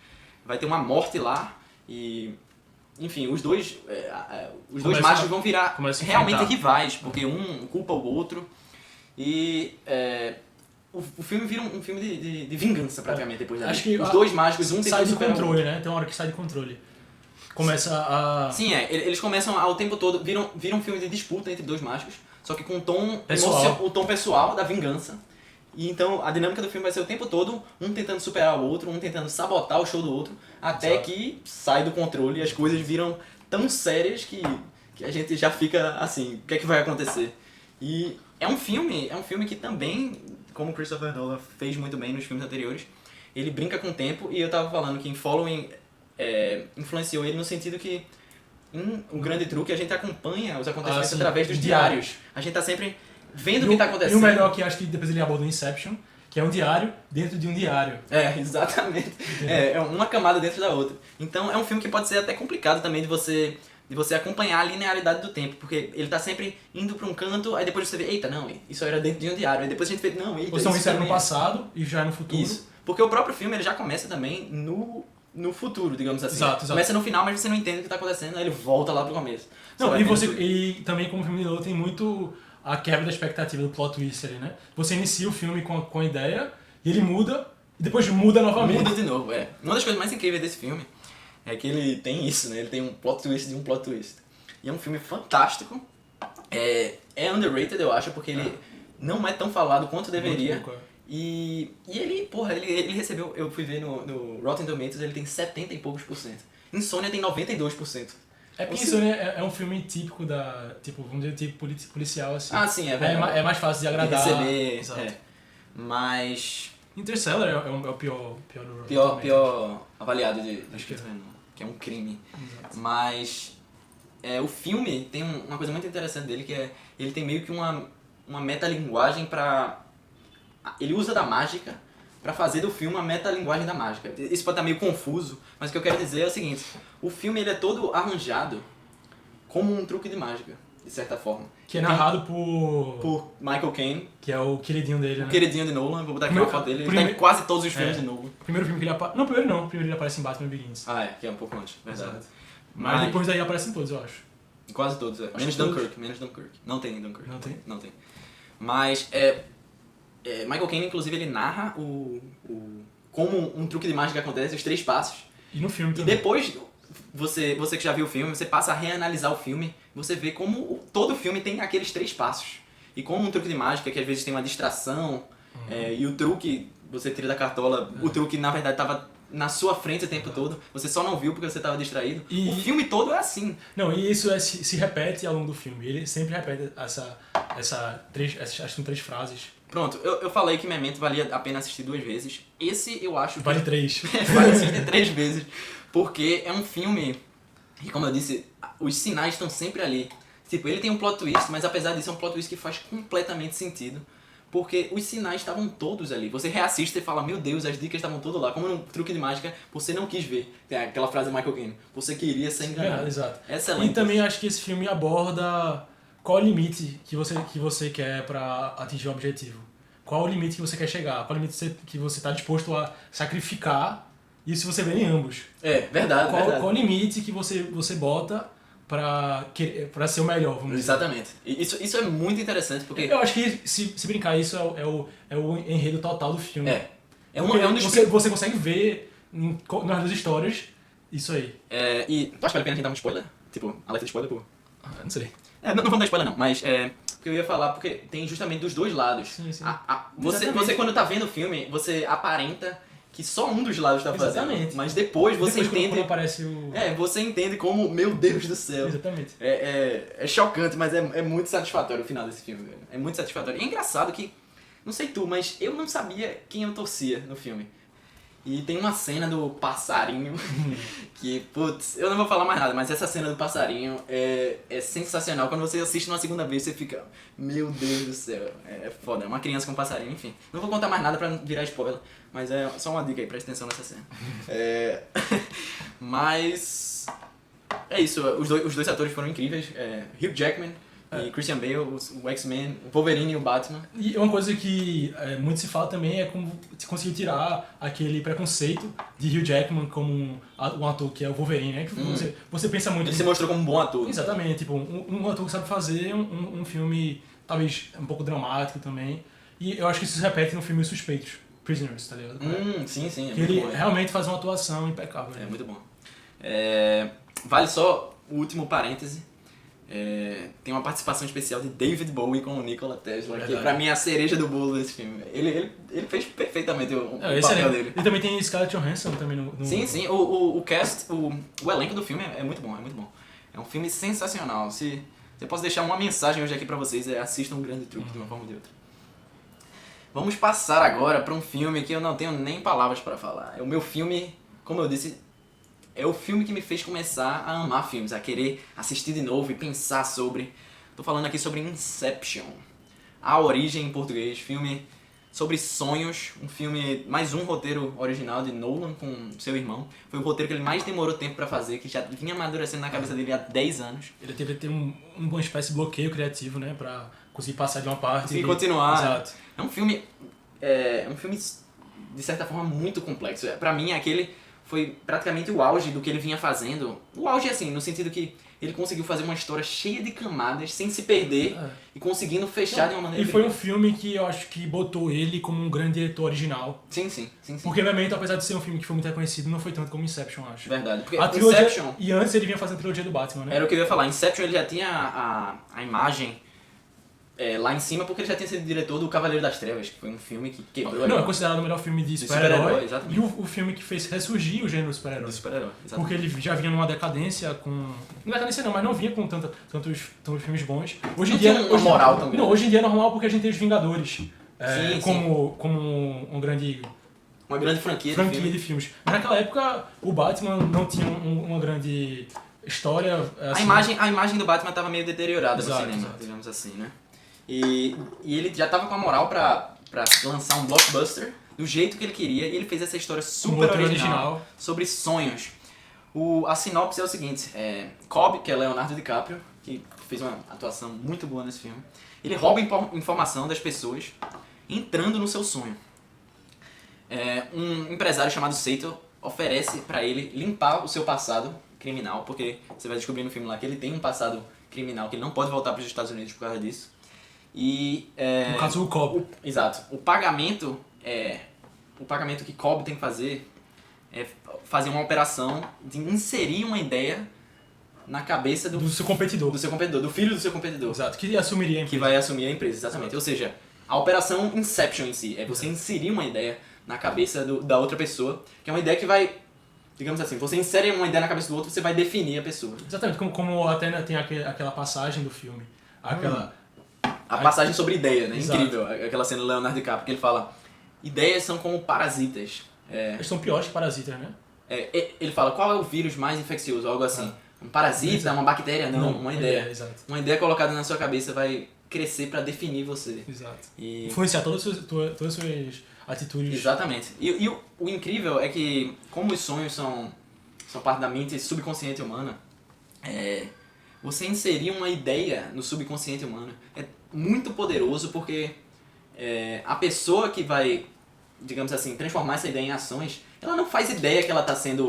Vai ter uma morte lá e... Enfim, os dois mágicos vão virar realmente rivais, porque um culpa o outro. E o filme vira um filme de vingança, praticamente, depois da
Acho que
os dois mágicos, um
sai de
superar o
controle,
outro.
né? Tem uma hora que sai de controle. Começa a...
Sim, eles começam ao tempo todo, viram um filme de disputa entre dois mágicos, só que com o tom
pessoal.
o tom pessoal da vingança. E então a dinâmica do filme vai ser o tempo todo um tentando superar o outro, um tentando sabotar o show do outro, até que sai do controle e as coisas viram tão sérias que a gente já fica assim, o que é que vai acontecer? E é um filme que também, como Christopher Nolan fez muito bem nos filmes anteriores, ele brinca com o tempo, e eu tava falando que em Following influenciou ele no sentido que em O Grande Truque a gente acompanha os acontecimentos através dos diários. A gente tá sempre vendo o que tá acontecendo.
E o melhor que acho que depois ele aborda o Inception, que é um diário dentro de um diário.
Exatamente. É uma camada dentro da outra. Então é um filme que pode ser até complicado também de você acompanhar a linearidade do tempo, porque ele tá sempre indo pra um canto, aí depois você vê, eita, não, isso era dentro de um diário. Aí depois a gente vê, não, eita,
Ou então isso era no
também
passado e já é no futuro.
Isso. Porque o próprio filme ele já começa também no no futuro, digamos assim.
Exato.
Começa no final, mas você não entende o que tá acontecendo, aí ele volta lá pro começo.
Não, e também como filme de novo tem muito a quebra da expectativa do plot twist ali, né? Você inicia o filme com a ideia, e ele muda, e depois muda novamente.
Muda de novo, é. Uma das coisas mais incríveis desse filme é que ele tem isso, né? Ele tem um plot twist de um plot twist. E é um filme fantástico. É underrated, eu acho, porque ele não é tão falado quanto deveria.
Muito pouco,
E ele, porra, ele recebeu, eu fui ver no Rotten Tomatoes, ele tem 70 e poucos por cento. Insônia tem 92%.
É porque Insônia é um filme típico vamos dizer, tipo policial, assim.
Ah, sim, é verdade.
É mais fácil de agradar.
De receber,
Exato.
Mas...
Interstellar é o pior do Rotten Tomatoes.
Pior avaliado de
Acho que é.
que é um crime.
Exato.
Mas o filme tem uma coisa muito interessante dele, que é ele tem meio que uma metalinguagem pra... Ele usa da mágica pra fazer do filme uma metalinguagem da mágica. Isso pode estar meio confuso, mas o que eu quero dizer é o seguinte: o filme ele é todo arranjado como um truque de mágica, de certa forma.
Que é narrado por
Michael Caine,
que é o queridinho dele,
o
né?
queridinho de Nolan. Vou botar aqui uma foto dele. Ele tá em quase todos os filmes de Nolan.
O primeiro filme que ele aparece... Não, primeiro não. Primeiro ele aparece em Batman Begins.
Ah, que é um pouco antes, verdade.
Exato. Mas depois daí aparecem todos, eu acho.
Quase todos, é. Menos Dunkirk, menos Dunkirk. Não tem Dunkirk.
Não tem?
Não tem. Mas, Michael Caine, inclusive, ele narra como um truque de mágica acontece, os 3 passos.
E no filme
E
também.
depois, você que já viu o filme, você passa a reanalisar o filme, você vê como todo filme tem aqueles 3 passos. E como um truque de mágica, que às vezes tem uma distração, e o truque, você tira da cartola, o truque na verdade estava na sua frente o tempo todo, você só não viu porque você estava distraído.
E...
O filme todo é assim.
Não, e isso se repete ao longo do filme. Ele sempre repete acho que 3 frases.
Pronto, eu falei que Memento valia a pena assistir 2 vezes. Esse eu acho que...
Vale 3.
Vale assistir 3 vezes. Porque é um filme que, como eu disse, os sinais estão sempre ali. Tipo, ele tem um plot twist, mas apesar disso é um plot twist que faz completamente sentido. Porque os sinais estavam todos ali. Você reassiste e fala, meu Deus, as dicas estavam todas lá. Como num truque de mágica, você não quis ver. Tem aquela frase do Michael Caine. Você queria ser enganado.
Exato.
Excelente.
E também acho que esse filme aborda qual é o limite que você quer pra atingir o objetivo. Qual é o limite que você quer chegar. Qual é o limite que você está disposto a sacrificar. Isso você vê em ambos.
Verdade,
Qual
verdade.
o limite que você bota pra ser o melhor, vamos dizer.
Exatamente. E isso é muito interessante, porque...
Eu acho que, se brincar, isso é o enredo total do filme.
É um dos...
Você consegue ver nas 2 histórias isso aí.
E tu acha que vale a pena a gente dar um spoiler? Tipo, alerta de spoiler, pô.
Não sei.
Não vamos dar spoiler não, mas porque eu ia falar, porque tem justamente dos 2 lados.
Sim, sim.
Você quando tá vendo o filme, você aparenta que só um dos lados tá fazendo.
Exatamente.
Mas depois você entende...
Quando aparece o...
você entende como, meu Deus do céu.
Exatamente.
É chocante, mas é muito satisfatório o final desse filme, velho. É muito satisfatório. E é engraçado que, não sei tu, mas eu não sabia quem eu torcia no filme. E tem uma cena do passarinho que, putz, eu não vou falar mais nada, mas essa cena do passarinho é sensacional. Quando você assiste uma segunda vez, você fica, meu Deus do céu, é foda. É uma criança com um passarinho, enfim. Não vou contar mais nada pra não virar spoiler, mas é só uma dica aí, presta atenção nessa cena. Mas é isso, os dois atores foram incríveis. Hugh Jackman e Christian Bale, o X-Men, o Wolverine e o Batman.
E uma coisa que muito se fala também é como se conseguiu tirar aquele preconceito de Hugh Jackman como um ator que é o Wolverine, né? Que você pensa muito...
Ele se mostrou como um bom ator.
Exatamente, tipo, um ator que sabe fazer um filme, talvez, um pouco dramático também. E eu acho que isso se repete no filme Os Suspeitos, Prisoners, tá ligado?
Sim,
que ele realmente faz uma atuação impecável.
É muito bom. Vale só o último parêntese. Tem uma participação especial de David Bowie com o Nikola Tesla, que pra mim é a cereja do bolo desse filme. Ele fez perfeitamente o papel dele.
E também tem Scarlett Johansson também no...
Sim, o cast, o elenco do filme é muito bom, é muito bom. É um filme sensacional. Se eu posso deixar uma mensagem hoje aqui pra vocês, assistam Um Grande Truque de uma forma ou de outra. Vamos passar agora pra um filme que eu não tenho nem palavras pra falar. É o meu filme, como eu disse... É o filme que me fez começar a amar filmes, a querer assistir de novo e pensar sobre... Tô falando aqui sobre Inception. A Origem em português, filme sobre sonhos, um filme, mais um roteiro original de Nolan com seu irmão. Foi o roteiro que ele mais demorou tempo pra fazer, que já vinha amadurecendo na cabeça dele há 10 anos.
Ele teve que ter uma espécie de bloqueio criativo, né, pra conseguir passar de uma parte
e continuar.
Exato.
É um filme, de certa forma, muito complexo. Pra mim, é aquele... foi praticamente o auge do que ele vinha fazendo. O auge, assim, no sentido que ele conseguiu fazer uma história cheia de camadas, sem se perder, e conseguindo fechar de uma maneira...
E foi um filme que eu acho que botou ele como um grande diretor original.
Sim.
Porque, obviamente, apesar de ser um filme que foi muito reconhecido, não foi tanto como Inception, eu acho.
Verdade. Porque
A trilogia,
Inception...
E antes ele vinha fazendo a trilogia do Batman, né?
Era o que eu ia falar. Inception, ele já tinha a imagem lá em cima, porque ele já tinha sido diretor do Cavaleiro das Trevas, que foi um filme que quebrou...
Não, é considerado o melhor filme de super-herói. E o filme que fez ressurgir o gênero do super-herói.
Exatamente.
Porque ele já vinha numa decadência com... Não decadência não, mas não vinha com tantos filmes bons. Hoje em dia...
Uma moral também.
Não, hoje em dia é normal porque a gente tem os Vingadores.
Sim.
Como um grande...
Uma grande franquia
de filmes. Mas naquela época, o Batman não tinha uma grande história... Assim.
A imagem do Batman estava meio deteriorada no cinema,
exato.
digamos assim, né? E ele já tava com a moral pra lançar um blockbuster do jeito que ele queria, e ele fez essa história super original sobre sonhos. A sinopse é o seguinte, Cobb, que é Leonardo DiCaprio, que fez uma atuação muito boa nesse filme, ele rouba informação das pessoas entrando no seu sonho. Um empresário chamado Saito oferece pra ele limpar o seu passado criminal, porque você vai descobrir no filme lá que ele tem um passado criminal, que ele não pode voltar para os Estados Unidos por causa disso.
No caso do Cobb.
Exato. O pagamento que Cobb tem que fazer é fazer uma operação de inserir uma ideia na cabeça do
seu competidor.
Do filho do seu competidor.
Exato, que assumiria a empresa.
Que vai assumir a empresa, exatamente. Ou seja, a operação Inception em si é você inserir uma ideia na cabeça da outra pessoa, que é uma ideia que vai, digamos assim, você insere uma ideia na cabeça do outro, você vai definir a pessoa.
Exatamente, como até tem aquela passagem do filme.
A passagem sobre ideia, né?
Exato.
Incrível. Aquela cena do Leonardo DiCaprio que ele fala: ideias são como parasitas.
Eles são piores que parasitas, né?
Ele fala: qual é o vírus mais infeccioso? Algo assim. Um parasita, uma bactéria? Não, uma ideia.
Exato.
Uma ideia colocada na sua cabeça vai crescer pra definir você.
Exato.
E...
influenciar todas as suas atitudes.
Exatamente. E o incrível é que, como os sonhos são parte da mente subconsciente humana, você inserir uma ideia no subconsciente humano é muito poderoso, porque a pessoa que vai, digamos assim, transformar essa ideia em ações, ela não faz ideia que ela está sendo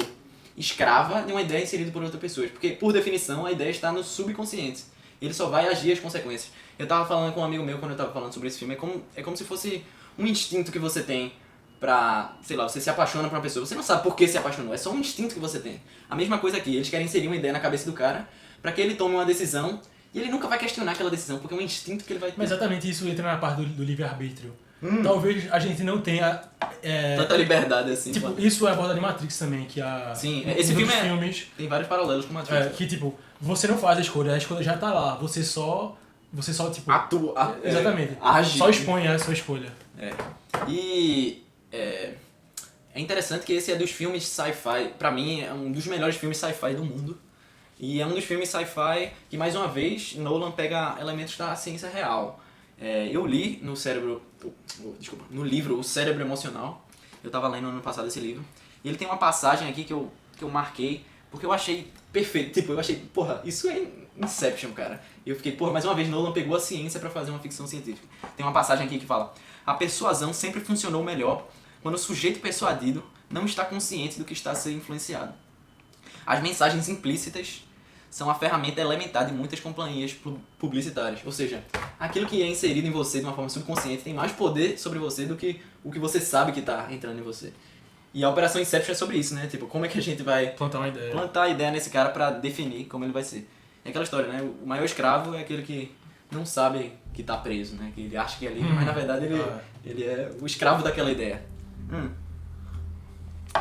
escrava de uma ideia inserida por outra pessoa, porque, por definição, a ideia está no subconsciente. Ele só vai agir as consequências. Eu tava falando com um amigo meu quando eu tava falando sobre esse filme, é como se fosse um instinto que você tem pra, sei lá, você se apaixona por uma pessoa, você não sabe por que se apaixonou, é só um instinto que você tem. A mesma coisa aqui, eles querem inserir uma ideia na cabeça do cara pra que ele tome uma decisão, e ele nunca vai questionar aquela decisão, porque é um instinto que ele vai ter.
Mas exatamente isso entra na parte do livre-arbítrio. Talvez a gente não tenha...
tanta liberdade assim.
Tipo, isso é abordado em Matrix também, que
Sim, esse filme
filmes,
tem vários paralelos com Matrix.
que tipo, você não faz a escolha já tá lá, você só tipo...
Atua.
Exatamente.
Age.
Só expõe a sua escolha.
E é interessante que esse é dos filmes sci-fi, pra mim é um dos melhores filmes sci-fi do mundo. E é um dos filmes sci-fi que, mais uma vez, Nolan pega elementos da ciência real. Eu li no livro O Cérebro Emocional. Eu tava lendo ano passado esse livro. E ele tem uma passagem aqui que eu marquei, porque eu achei perfeito. Tipo, eu achei, porra, isso é Inception, cara. E eu fiquei, porra, mais uma vez Nolan pegou a ciência pra fazer uma ficção científica. Tem uma passagem aqui que fala: a persuasão sempre funcionou melhor quando o sujeito persuadido não está consciente do que está a ser influenciado. As mensagens implícitas são a ferramenta elementar de muitas companhias publicitárias. Ou seja, aquilo que é inserido em você de uma forma subconsciente tem mais poder sobre você do que o que você sabe que está entrando em você. E a Operação Inception é sobre isso, né? Tipo, como é que a gente vai plantar a ideia nesse cara pra definir como ele vai ser. É aquela história, né? O maior escravo é aquele que não sabe que tá preso, né? Que ele acha que é livre, mas na verdade ele é o escravo daquela ideia.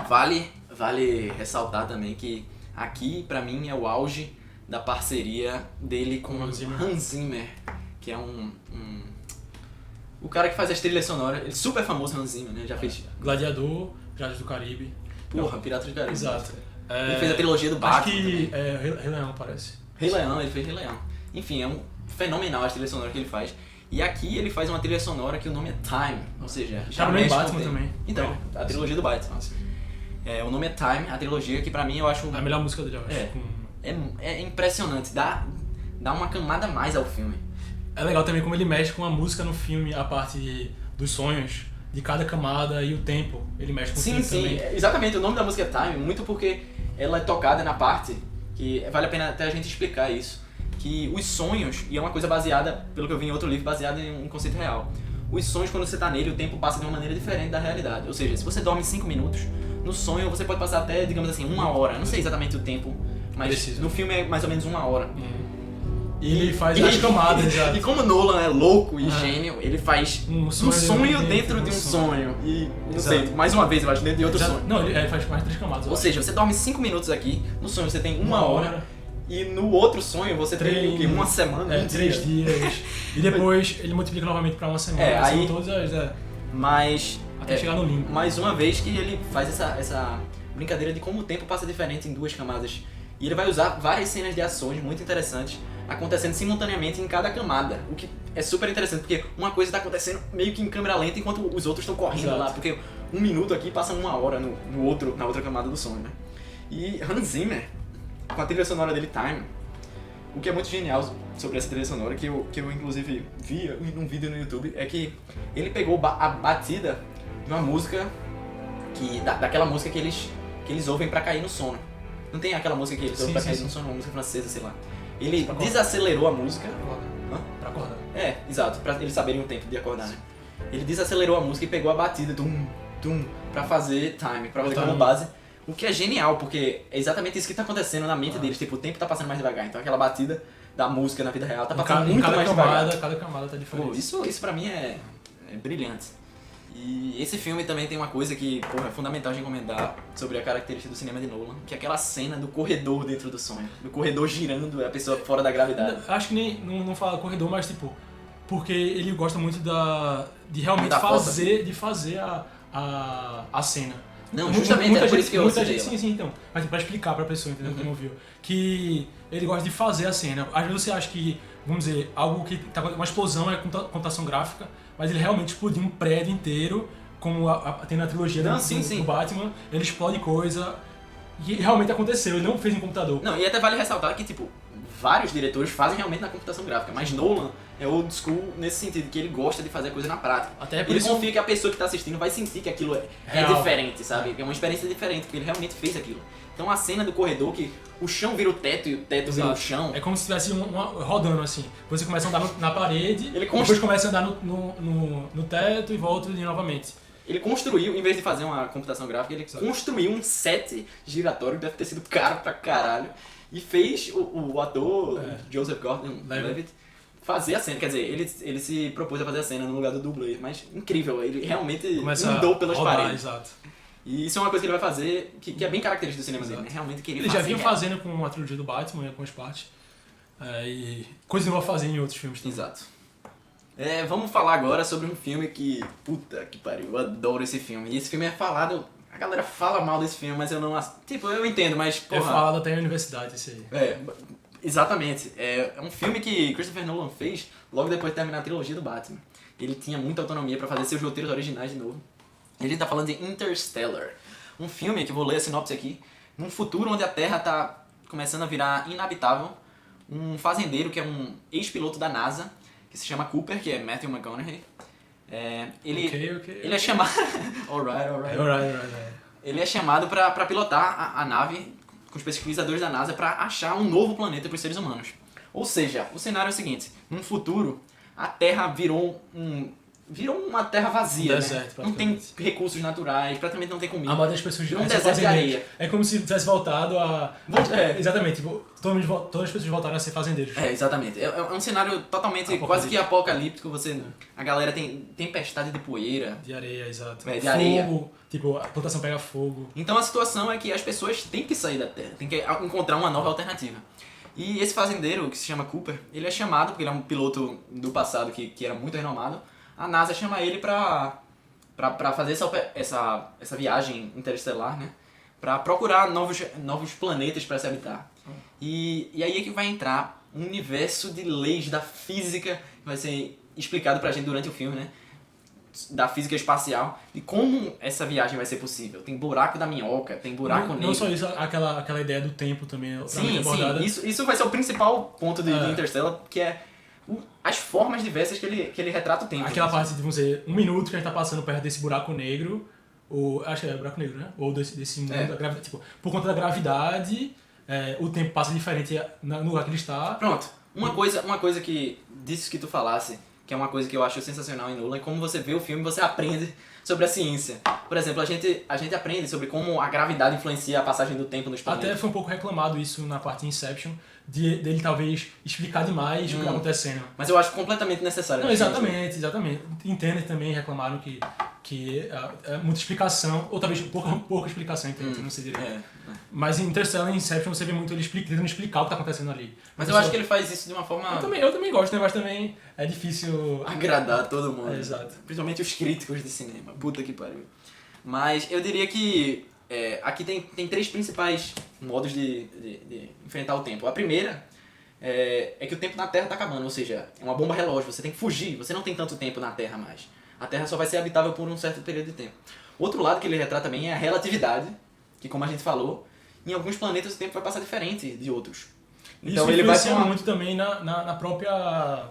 Vale ressaltar também que aqui, pra mim, é o auge da parceria dele com Hans Zimmer, que é o cara que faz as trilhas sonoras. Ele é super famoso, Hans Zimmer, né? Já fez
Gladiador, Piratas do Caribe.
Porra, Piratas do Caribe.
Exato.
Ele fez a trilogia do Batman.
Acho que Rei Leão, parece.
Rei Leão, ele fez Rei Leão. Enfim, é fenomenal a trilha sonora que ele faz. E aqui ele faz uma trilha sonora que o nome é Time, ou seja...
Já no Batman também.
Então, a trilogia do Batman. O nome é Time, a trilogia que pra mim eu acho...
A melhor música dele, eu acho.
É impressionante, dá uma camada a mais ao filme.
É legal também como ele mexe com a música no filme, a parte dos sonhos. de cada camada e o tempo. Ele mexe com o tempo também.
Sim, exatamente. O nome da música é Time, muito porque ela é tocada na parte que vale a pena até a gente explicar isso. Que os sonhos, e é uma coisa baseada, pelo que eu vi em outro livro, baseada em um conceito real. Os sonhos, quando você tá nele, o tempo passa de uma maneira diferente da realidade. Ou seja, se você dorme 5 minutos, no sonho você pode passar até, digamos assim, 1 hora. Não sei exatamente o tempo, mas
Preciso.
no filme é mais ou menos 1 hora.
E ele faz as camadas,
E como Nolan é louco e gênio, ele faz
Um
um
sonho
sonho
dentro
dentro
de
de
um
um sonho. E, não
Exato.
sei, mais uma vez, eu acho, dentro de outro sonho.
Não, ele faz mais 3 camadas.
Ou seja, você dorme 5 minutos aqui, no sonho você tem 1 hora. E no outro sonho você tem o quê? 1 semana,
3 dias. E depois ele multiplica novamente pra 1 semana.
Aí...
São todas as...
Mas...
Até chegar no limbo.
Mais uma vez que ele faz essa brincadeira de como o tempo passa diferente em 2 camadas. E ele vai usar várias cenas de ações muito interessantes acontecendo simultaneamente em cada camada. O que é super interessante, porque uma coisa está acontecendo meio que em câmera lenta enquanto os outros estão correndo.
Exato.
Lá. Porque 1 minuto aqui passa 1 hora na outra camada do sonho, né? E Hans Zimmer, com a trilha sonora dele, Time, o que é muito genial sobre essa trilha sonora, que eu inclusive vi num vídeo no YouTube, é que ele pegou a batida de uma música, daquela música que eles ouvem pra cair no sono. Não tem aquela música que eles ouvem pra cair no sono, uma música francesa, sei lá. Ele desacelerou a música.
Pra acordar.
É, exato, pra eles saberem o tempo de acordar, né? Ele desacelerou a música e pegou a batida, pra fazer Time, pra fazer como base. O que é genial, porque é exatamente isso que tá acontecendo na mente deles. Tipo, o tempo tá passando mais devagar. Então aquela batida da música na vida real tá passando muito mais devagar.
Cada camada tá diferente.
Pô, isso pra mim é brilhante. E esse filme também tem uma coisa que, porra, é fundamental de comentar sobre a característica do cinema de Nolan, que é aquela cena do corredor dentro do sonho. Do corredor girando, a pessoa fora da gravidade.
Acho que nem não fala corredor, mas tipo, porque ele gosta muito de realmente
Da
fazer a cena.
Não, justamente, é por isso que eu citei ela.
Sim, então. Mas pra explicar pra pessoa, entendeu? Como viu. Que ele gosta de fazer a cena. Às vezes você acha que, vamos dizer, algo que tá uma explosão é computação gráfica, mas ele realmente explodiu um prédio inteiro, como tem na trilogia do Batman, ele explode coisa, e realmente aconteceu, ele não fez em computador.
Não, e até vale ressaltar que, tipo, vários diretores fazem realmente na computação gráfica, mas Nolan é old school nesse sentido, que ele gosta de fazer a coisa na prática.
Até por
ele
isso
confia que a pessoa que tá assistindo vai sentir que aquilo é diferente, sabe? É uma experiência diferente, porque ele realmente fez aquilo. Então a cena do corredor, que o chão vira o teto e o teto vira o chão...
É como se estivesse rodando assim. Você começa a andar na parede, depois começa a andar no teto e volta novamente.
Ele construiu, em vez de fazer uma computação gráfica, ele construiu um set giratório, que deve ter sido caro pra caralho, e fez o ator Joseph Gordon-Levitt fazer a cena. Quer dizer, ele se propôs a fazer a cena no lugar do dublê, mas incrível, ele realmente andou pelas paredes.
Exato.
E isso é uma coisa que ele vai fazer, que é bem característica do cinema dele, né? Realmente queria
ele
fazer.
Ele já vinha fazendo com a trilogia do Batman, em algumas partes, e continua fazendo em outros filmes também.
Exato. Vamos falar agora sobre um filme que, puta que pariu, eu adoro esse filme. E esse filme é falado, a galera fala mal desse filme, mas eu não... Tipo, eu entendo, mas porra...
É falado até na universidade esse aí.
Exatamente. É um filme que Christopher Nolan fez logo depois de terminar a trilogia do Batman. Ele tinha muita autonomia pra fazer seus roteiros originais de novo. Ele tá falando de Interstellar, um filme que eu vou ler a sinopse aqui. Num futuro onde a Terra tá começando a virar inabitável, um fazendeiro que é um ex-piloto da NASA, que se chama Cooper, que é Matthew McConaughey. Ele é chamado... Alright. Ele é chamado pra pilotar a nave com os pesquisadores da NASA pra achar um novo planeta pros seres humanos. Ou seja, o cenário é o seguinte: num futuro, a Terra virou uma terra vazia,
deserto,
né? Não tem recursos naturais, praticamente não tem comida.
A maioria das pessoas
um deserto de areia.
É como se tivesse voltado a... Exatamente, tipo, todas as pessoas voltaram a ser fazendeiros.
Exatamente. É um cenário totalmente quase que apocalíptico. A galera tem tempestade de poeira.
De areia, exato.
De areia.
Fogo, tipo, a plantação pega fogo.
Então a situação é que as pessoas têm que sair da Terra, têm que encontrar uma nova alternativa. E esse fazendeiro, que se chama Cooper, ele é chamado, porque ele é um piloto do passado que era muito renomado, a NASA chama ele pra fazer essa viagem interestelar, né? Pra procurar novos planetas pra se habitar. E aí é que vai entrar um universo de leis da física que vai ser explicado pra gente durante o filme, né? Da física espacial e como essa viagem vai ser possível. Tem buraco da minhoca, tem buraco negro.
Não só isso, aquela ideia do tempo também.
Sim, isso vai ser o principal ponto de Interstellar, que é as formas diversas que ele retrata o tempo.
Aquela parte de, vamos dizer, 1 minuto que a gente tá passando perto desse buraco negro, ou acho que é buraco negro, né? Ou desse mundo da gravidade. Tipo, por conta da gravidade, o tempo passa diferente no lugar que ele está.
Pronto. Uma coisa que, disso que tu falasse, que é uma coisa que eu acho sensacional em Nolan, é como você vê o filme, você aprende sobre a ciência. Por exemplo, a gente aprende sobre como a gravidade influencia a passagem do tempo nos planetas.
Até foi um pouco reclamado isso na parte Inception, dele talvez explicar demais o que está acontecendo.
Mas eu acho completamente necessário.
Não, exatamente. Entender também, reclamaram que é muita explicação, ou talvez pouca explicação, entende? Não sei direito. Mas em Interstellar e Inception você vê muito ele tentando explicar o que está acontecendo ali.
Mas eu acho que ele faz isso de uma forma...
Eu também gosto, né? Mas também é difícil...
agradar todo mundo.
Exato.
Principalmente os críticos de cinema. Puta que pariu. Mas eu diria que aqui tem 3 principais modos de enfrentar o tempo. A primeira é que o tempo na Terra tá acabando, ou seja, é uma bomba relógio, você tem que fugir, você não tem tanto tempo na Terra mais. A Terra só vai ser habitável por um certo período de tempo. Outro lado que ele retrata também é a relatividade, que como a gente falou, em alguns planetas o tempo vai passar diferente de outros.
Então ele vai ser muito também na própria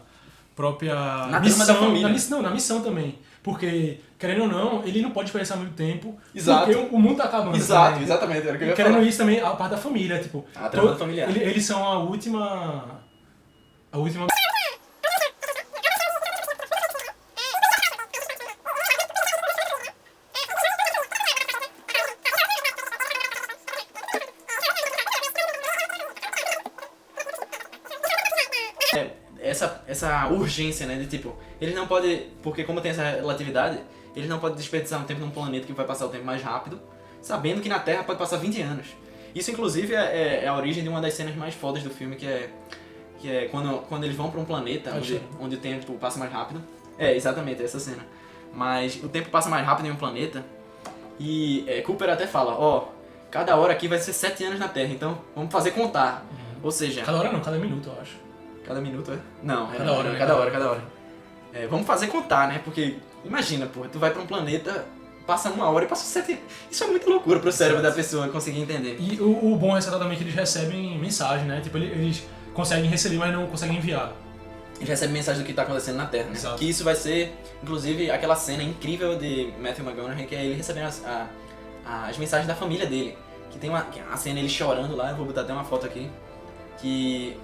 na
missão
da família.
Na missão também. Porque, querendo ou não, ele não pode pensar muito tempo.
Exato.
Porque o mundo tá acabando.
Exatamente. Era o que eu ia
querendo
falar.
isso também, a parte da família, tipo.
A trama familiar.
Eles são a última.
Essa urgência, né, de tipo, ele não pode, porque como tem essa relatividade, ele não pode desperdiçar um tempo num planeta que vai passar o tempo mais rápido, sabendo que na Terra pode passar 20 anos. Isso, inclusive, é a origem de uma das cenas mais fodas do filme, que é quando eles vão pra um planeta onde o tempo passa mais rápido. Exatamente, essa cena. Mas o tempo passa mais rápido em um planeta, e Cooper até fala, cada hora aqui vai ser 7 anos na Terra, então vamos fazer contar. Ou seja...
Cada hora não, cada minuto, eu acho.
Cada minuto, é? Não,
cada hora, né?
Cada hora. Vamos fazer contar, né? Porque, imagina, pô, tu vai pra um planeta, passa 1 hora e passa 7... Isso é muita loucura pro cérebro da pessoa conseguir entender.
E o bom é também que eles recebem mensagem, né? Tipo, eles conseguem receber, mas não conseguem enviar.
Eles recebem mensagem do que tá acontecendo na Terra, né?
Exato.
Que isso vai ser, inclusive, aquela cena incrível de Matthew McConaughey, que é ele recebendo as mensagens da família dele. Que tem a cena ele chorando lá, eu vou botar até uma foto aqui. Que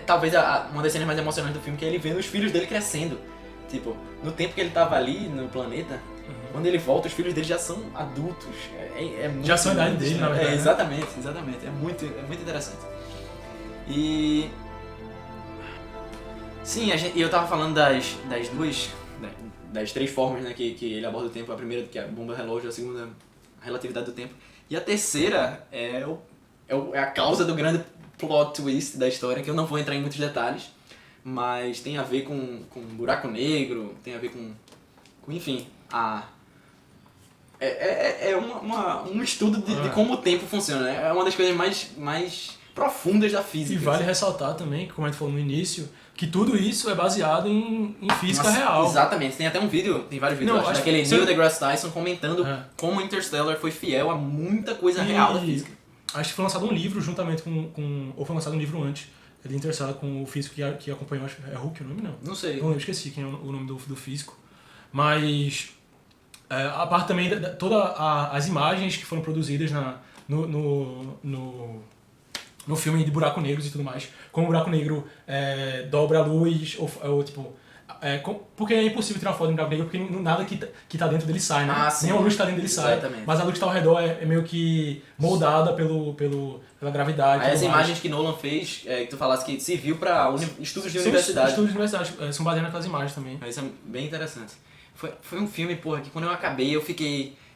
talvez uma das cenas mais emocionantes do filme, que é ele vendo os filhos dele crescendo. Tipo, no tempo que ele tava ali no planeta, quando ele volta, os filhos dele já são adultos. Muito,
já são a idade dele, na verdade.
Exatamente. É muito interessante. E... Sim, eu tava falando das 3 formas, né, que ele aborda o tempo. A primeira, que é a bomba relógio, a segunda, a relatividade do tempo. E a terceira é a causa do grande plot twist da história, que eu não vou entrar em muitos detalhes, mas tem a ver com buraco negro, tem a ver com enfim, um estudo de como o tempo funciona, né? É uma das coisas mais profundas da física.
E vale ressaltar também, como a gente falou no início, que tudo isso é baseado em física real.
Exatamente, tem até um vídeo, tem vários vídeos, daquele Neil deGrasse Tyson comentando como Interstellar foi fiel a muita coisa real da física.
Acho que foi lançado um livro juntamente ou foi lançado um livro antes, de Interstellar, com o físico que acompanhou, acho que é Hooke o nome, não?
Não sei.
Eu esqueci quem é o nome do físico. Mas a parte também, todas as imagens que foram produzidas no filme de Buraco Negros e tudo mais, como o Buraco Negro dobra a luz, ou tipo... porque é impossível tirar uma foto de um buraco negro, porque nada que tá dentro dele sai, né?
Sim.
Nem a luz que tá dentro dele sai. Mas a luz que tá ao redor é meio que moldada pela gravidade.
Aí as imagens que Nolan fez, que tu falasse que serviu pra estudos de universidade.
Estudos de universidade, são baseados naquelas imagens também.
Isso é bem interessante. Foi um filme, porra, que quando eu acabei eu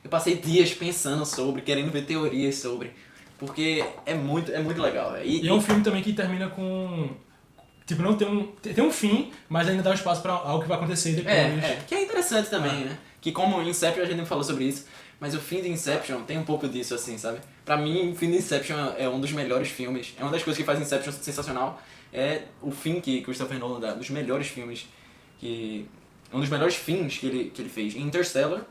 passei dias pensando sobre, querendo ver teorias sobre, porque é muito legal.
E é um filme também que termina com... Tipo, não tem um fim, mas ainda dá espaço pra algo que vai acontecer depois.
Que é interessante também, né? Que como Inception a gente não falou sobre isso, mas o fim de Inception tem um pouco disso, assim, sabe? Pra mim, o fim de Inception é um dos melhores filmes. É uma das coisas que faz Inception sensacional. É o fim que Christopher Nolan dá, dos melhores filmes um dos melhores fins que ele fez. Em Interstellar,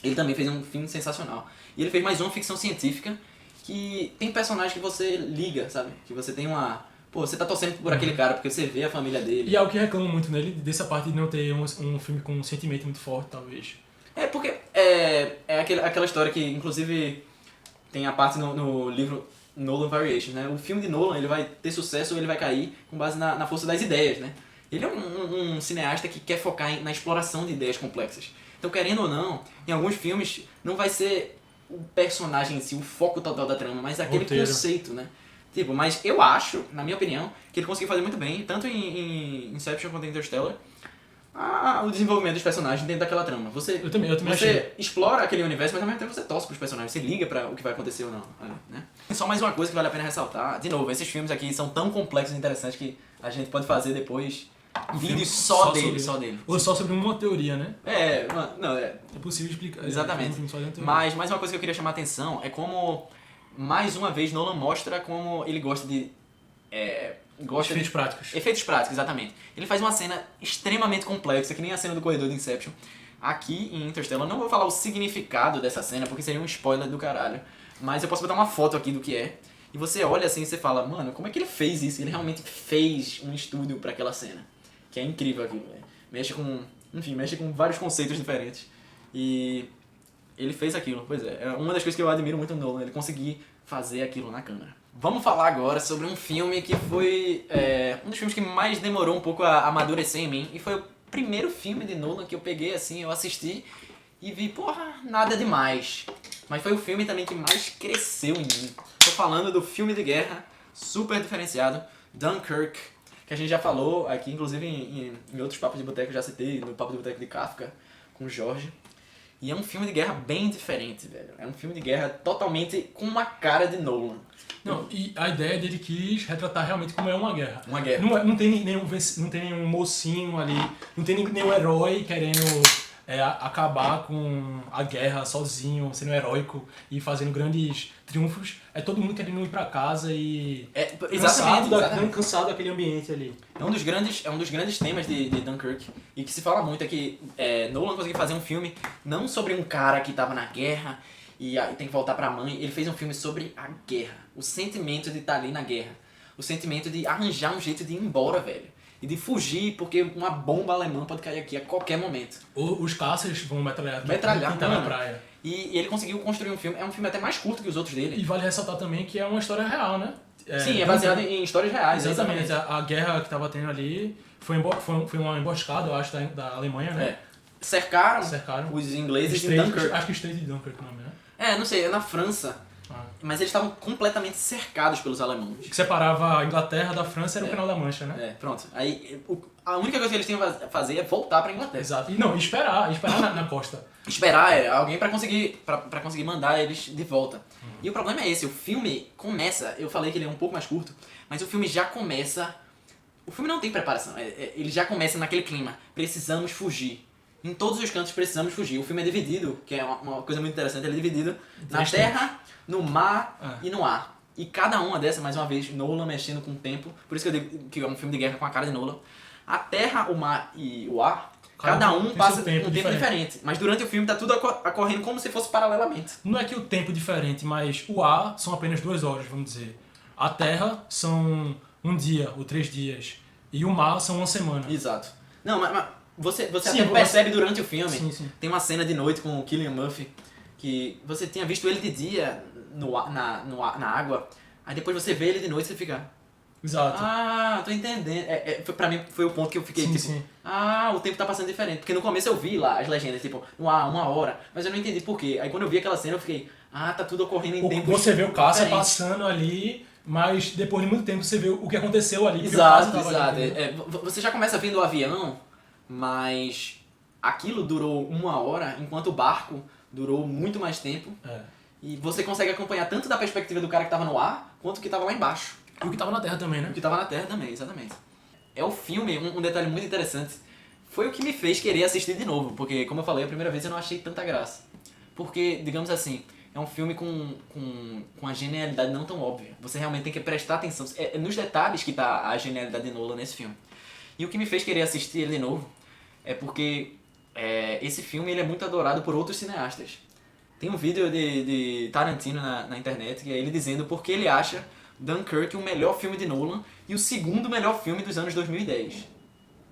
ele também fez um fim sensacional. E ele fez mais uma ficção científica que tem personagens que você liga, sabe? Que você tem uma pô, você tá torcendo por aquele cara porque você vê a família dele.
E é o que reclamo muito nele, dessa parte de não ter um filme com um sentimento muito forte, talvez.
Porque aquela história que, inclusive, tem a parte no livro Nolan Variations, né? O filme de Nolan, ele vai ter sucesso ou ele vai cair com base na força das ideias, né? Ele é um cineasta que quer focar na exploração de ideias complexas. Então, querendo ou não, em alguns filmes não vai ser o personagem em si, o foco total da trama, mas aquele conceito, né? Tipo, mas eu acho, na minha opinião, que ele conseguiu fazer muito bem, tanto em Inception quanto em Interstellar, o desenvolvimento dos personagens dentro daquela trama.
Eu também
você explora aquele universo, mas ao mesmo tempo você torce pros personagens, você liga pra o que vai acontecer ou não. Né? Só mais uma coisa que vale a pena ressaltar. De novo, esses filmes aqui são tão complexos e interessantes que a gente pode fazer depois vídeos só dele.
Ou só sobre uma teoria, né?
É
possível explicar.
Exatamente. Mas mais uma coisa que eu queria chamar a atenção é como, mais uma vez, Nolan mostra como ele gosta de...
Efeitos práticos.
Efeitos práticos, exatamente. Ele faz uma cena extremamente complexa, que nem a cena do corredor de Inception. Aqui em Interstellar, não vou falar o significado dessa cena, porque seria um spoiler do caralho. Mas eu posso botar uma foto aqui do que é. E você olha assim e você fala, mano, como é que ele fez isso? Ele realmente fez um estúdio pra aquela cena. Que é incrível aquilo, velho. Mexe com vários conceitos diferentes. E ele fez aquilo. Pois é uma das coisas que eu admiro muito no Nolan, ele conseguir fazer aquilo na câmera. Vamos falar agora sobre um filme que foi um dos filmes que mais demorou um pouco a amadurecer em mim. E foi o primeiro filme de Nolan que eu peguei assim, eu assisti e vi, porra, nada demais. Mas foi o filme também que mais cresceu em mim. Tô falando do filme de guerra, super diferenciado, Dunkirk, que a gente já falou aqui, inclusive em outros papos de boteco, eu já citei no Papo de Boteco de Kafka, com o Jorge. E é um filme de guerra bem diferente, velho. É um filme de guerra totalmente com uma cara de Nolan.
Não, e a ideia dele quis retratar realmente como é uma guerra.
Uma guerra.
Não tem nenhum mocinho ali, não tem nenhum herói querendo acabar com a guerra sozinho, sendo heróico e fazendo grandes triunfos. É todo mundo querendo ir pra casa e cansado daquele ambiente ali.
É um dos grandes temas de Dunkirk. E que se fala muito é que Nolan conseguiu fazer um filme não sobre um cara que tava na guerra e tem que voltar pra mãe. Ele fez um filme sobre a guerra. O sentimento de estar ali na guerra. O sentimento de arranjar um jeito de ir embora, velho. E de fugir, porque uma bomba alemã pode cair aqui a qualquer momento.
Ou os caças vão metralhar
na
praia.
E ele conseguiu construir um filme. É um filme até mais curto que os outros dele.
E vale ressaltar também que é uma história real, né?
Sim, é baseado em histórias reais.
Exatamente. A guerra que estava tendo ali foi uma emboscada, eu acho, da Alemanha, né?
Cercaram os ingleses em Dunkirk.
Acho que Strait de Dunkirk o nome, né?
Não sei, é na França. Mas eles estavam completamente cercados pelos alemães.
O que separava a Inglaterra da França era o Canal da Mancha, né?
Pronto. Aí a única coisa que eles tinham a fazer é voltar pra Inglaterra.
Exato. E esperar na costa.
Esperar alguém pra conseguir mandar eles de volta. E o problema é esse, o filme começa, eu falei que ele é um pouco mais curto, mas o filme já começa... O filme não tem preparação, ele já começa naquele clima, precisamos fugir. Em todos os cantos precisamos fugir. O filme é dividido, que é uma coisa muito interessante, ele é dividido na terra, no mar e no ar. E cada uma dessas, mais uma vez, Nolan mexendo com o tempo, por isso que eu digo que é um filme de guerra com a cara de Nolan. A terra, o mar e o ar, cada um passa um tempo diferente. Mas durante o filme tá tudo ocorrendo como se fosse paralelamente.
Não é que o tempo é diferente, mas o ar são apenas 2 horas, vamos dizer. A terra são 1 dia ou 3 dias. E o mar são 1 semana.
Exato. Não, mas você até percebe durante o filme.
Sim.
Tem uma cena de noite com o Cillian Murphy, que você tinha visto ele de dia na água, aí depois você vê ele de noite e você fica...
Exato.
Tô entendendo. Pra mim foi o ponto que eu fiquei,
sim.
O tempo tá passando diferente. Porque no começo eu vi lá as legendas, tipo, 1 hora, mas eu não entendi por quê. Aí quando eu vi aquela cena eu fiquei, tá tudo ocorrendo em tempo.
Você vê o caça passando ali, mas depois de muito tempo você vê o que aconteceu ali.
Exato. Você já começa vendo o avião, mas aquilo durou 1 hora, enquanto o barco durou muito mais tempo. E você consegue acompanhar tanto da perspectiva do cara que tava no ar, quanto que tava lá embaixo.
E o que tava na Terra também, né?
O que tava na Terra também, exatamente. É o filme, um detalhe muito interessante, foi o que me fez querer assistir de novo, porque, como eu falei, a primeira vez eu não achei tanta graça. Porque, digamos assim, é um filme com a genialidade não tão óbvia. Você realmente tem que prestar atenção. É nos detalhes que tá a genialidade de Nolan nesse filme. E o que me fez querer assistir ele de novo é porque esse filme ele é muito adorado por outros cineastas. Tem um vídeo de Tarantino na internet, que é ele dizendo por que ele acha Dunkirk o melhor filme de Nolan e o segundo melhor filme dos anos 2010.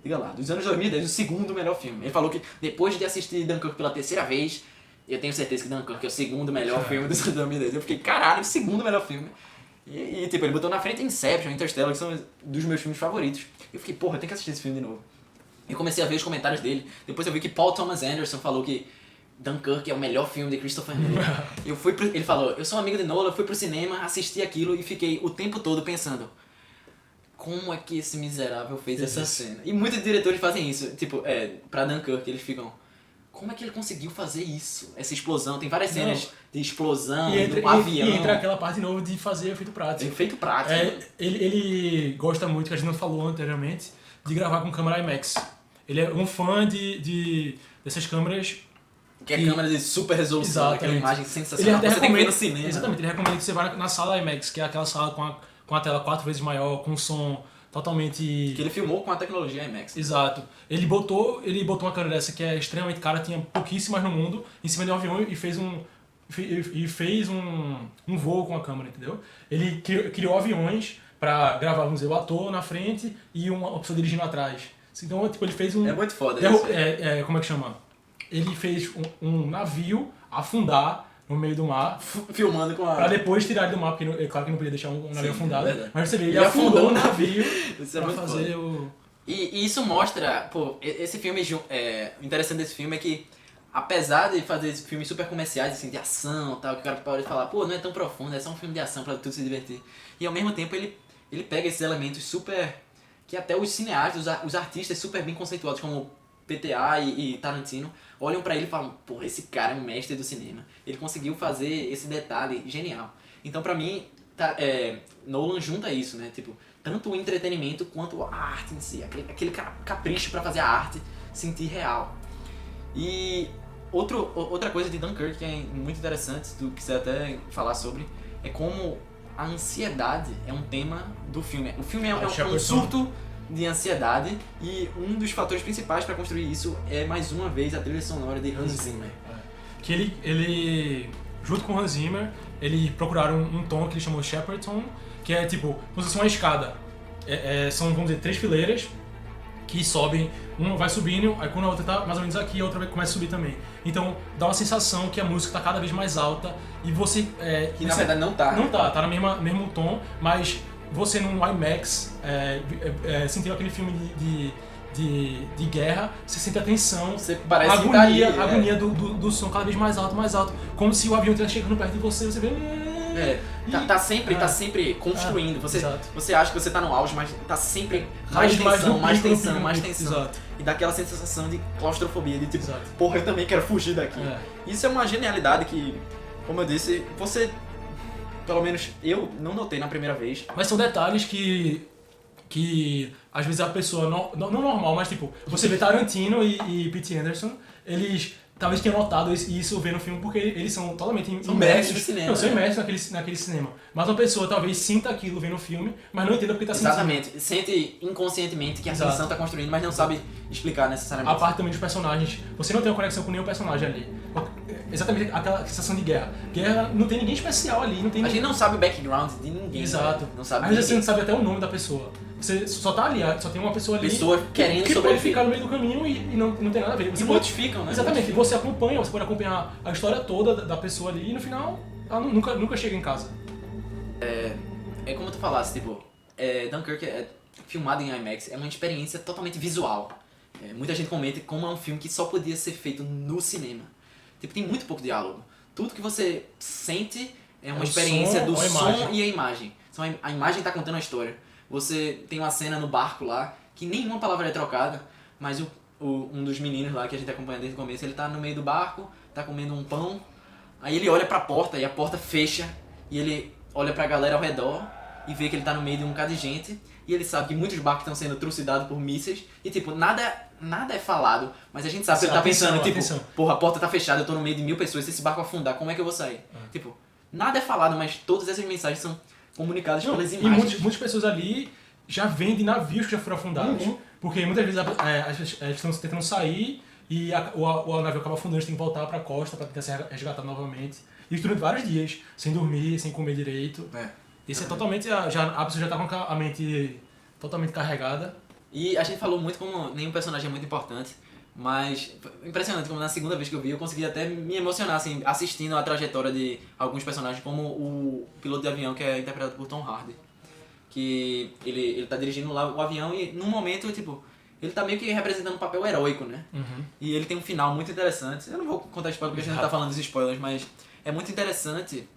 Diga lá, dos anos 2010, o segundo melhor filme. Ele falou que depois de assistir Dunkirk pela terceira vez, eu tenho certeza que Dunkirk é o segundo melhor filme dos anos 2010. Eu fiquei, caralho, o segundo melhor filme. E tipo, ele botou na frente Inception, Interstellar, que são dos meus filmes favoritos. Eu fiquei, porra, eu tenho que assistir esse filme de novo. Eu comecei a ver os comentários dele. Depois eu vi que Paul Thomas Anderson falou que Dunkirk é o melhor filme de Christopher Nolan. Ele falou, eu sou um amigo de Nolan, fui pro cinema, assisti aquilo e fiquei o tempo todo pensando, como é que esse miserável fez essa cena? E muitos diretores fazem isso. Tipo, pra Dunkirk, eles ficam, como é que ele conseguiu fazer isso? Essa explosão, tem várias cenas de explosão, do avião.
E entra aquela parte de novo de fazer efeito prático.
Efeito prático.
Ele gosta muito, que a gente não falou anteriormente, de gravar com câmera IMAX. Ele é um fã dessas câmeras.
Que é câmera de super resolução, aquela imagem sensacional.
Ele
você tem que ver no cinema.
Exatamente, ele recomenda que você vá na sala IMAX, que é aquela sala com a tela 4 vezes maior, com som totalmente...
Que ele filmou com a tecnologia IMAX.
Exato. Ele botou uma câmera dessa que é extremamente cara, tinha pouquíssimas no mundo, em cima de um avião e fez um voo com a câmera, entendeu? Ele criou aviões pra gravar, vamos dizer, o ator na frente e uma pessoa dirigindo atrás. Então, tipo, ele fez um...
É muito foda isso.
Como é que chama? Ele fez um navio afundar no meio do mar.
Filmando com a...
Pra depois tirar ele do mar, porque é claro que não podia deixar um navio afundado.
Verdade.
Mas você vê, ele afundou o navio
Isso é
pra
muito
fazer
foda.
o...
E isso mostra, pô, esse filme, o interessante desse filme é que, apesar de fazer filmes super comerciais, assim, de ação e tal, que o cara pode falar, pô, não é tão profundo, é só um filme de ação pra tu se divertir. E ao mesmo tempo ele pega esses elementos super... que até os cineastas, os artistas super bem conceituados, como PTA e Tarantino, olham pra ele e falam, pô, esse cara é um mestre do cinema. Ele conseguiu fazer esse detalhe genial. Então, pra mim, Nolan junta isso, né? Tipo, tanto o entretenimento quanto a arte em si. Aquele capricho pra fazer a arte sentir real. E outra coisa de Dunkirk que é muito interessante, se tu quiser até falar sobre, é como a ansiedade é um tema do filme. O filme é um surto de ansiedade e um dos fatores principais para construir isso é, mais uma vez, a trilha sonora de Hans Zimmer.
Que ele junto com Hans Zimmer, eles procuraram um tom que ele chamou Shepherd Tone, que é tipo, como se fosse uma escada. São, vamos dizer, 3 fileiras que sobem, uma vai subindo, aí quando a outra tá mais ou menos aqui, a outra começa a subir também. Então dá uma sensação que a música tá cada vez mais alta e você...
que na verdade não tá.
Não tá no mesmo tom, mas você num IMAX, sentiu aquele filme de guerra, você sente a tensão,
você parece
a agonia do som cada vez mais alto, como se o avião estivesse chegando perto de você vê...
Tá sempre construindo. Você acha que você tá no auge, mas tá sempre mais tensão.
Exato.
E dá aquela sensação de claustrofobia, de tipo, porra, eu também quero fugir daqui. Isso é uma genialidade que, como eu disse, você, pelo menos eu, não notei na primeira vez.
Mas são detalhes que às vezes a pessoa, não normal, mas tipo, você vê Tarantino e P.T. Anderson, eles talvez tenham notado isso vendo o filme porque eles são totalmente imersos
no cinema.
Não, são imersos naquele cinema. Mas uma pessoa talvez sinta aquilo vendo o filme, mas não entenda porque tá sentindo.
Exatamente. Sente inconscientemente que a tensão tá construindo, mas não sabe explicar necessariamente.
A parte também dos personagens, você não tem uma conexão com nenhum personagem ali. Exatamente aquela sensação de guerra. Guerra, não tem ninguém especial ali.
A gente não sabe o background de ninguém.
Exato.
Não sabe.
Às vezes você não sabe até o nome da pessoa. Você só tá ali, só tem uma pessoa ali
querendo
que pode ficar no meio do caminho e não tem nada a ver.
Você modificam, né?
Exatamente, você pode acompanhar a história toda da pessoa ali e no final ela nunca chega em casa.
É como tu falasse, tipo, Dunkirk é filmado em IMAX, é uma experiência totalmente visual. Muita gente comenta como é um filme que só podia ser feito no cinema. Tipo, tem muito pouco diálogo. Tudo que você sente é uma experiência do som e a imagem. A imagem tá contando a história. Você tem uma cena no barco lá, que nenhuma palavra é trocada, mas um dos meninos lá que a gente acompanha desde o começo, ele tá no meio do barco, tá comendo um pão, aí ele olha pra porta e a porta fecha, e ele olha pra galera ao redor e vê que ele tá no meio de um bocado de gente, e ele sabe que muitos barcos estão sendo trucidados por mísseis, e tipo, nada é falado, mas a gente sabe que ele tá pensando, tipo, porra, a porta tá fechada, eu tô no meio de 1000 pessoas, se esse barco afundar, como é que eu vou sair? Tipo, nada é falado, mas todas essas mensagens são comunicadas pelas imagens.
E muitas pessoas ali já vêm de navios que já foram afundados. Porque muitas vezes eles estão tentando sair e o navio acaba afundando, eles têm que voltar pra costa pra tentar ser resgatado novamente. Isso durante vários dias, sem dormir, sem comer direito. Esse é totalmente, a pessoa já tá com a mente totalmente carregada.
E a gente falou muito como nenhum personagem é muito importante, mas impressionante como na segunda vez que eu vi eu consegui até me emocionar assim, assistindo a trajetória de alguns personagens, como o piloto de avião que é interpretado por Tom Hardy. Que ele tá dirigindo lá o avião e num momento, tipo, ele tá meio que representando um papel heróico, né? E ele tem um final muito interessante. Eu não vou contar spoiler porque a gente não tá falando dos spoilers, mas é muito interessante.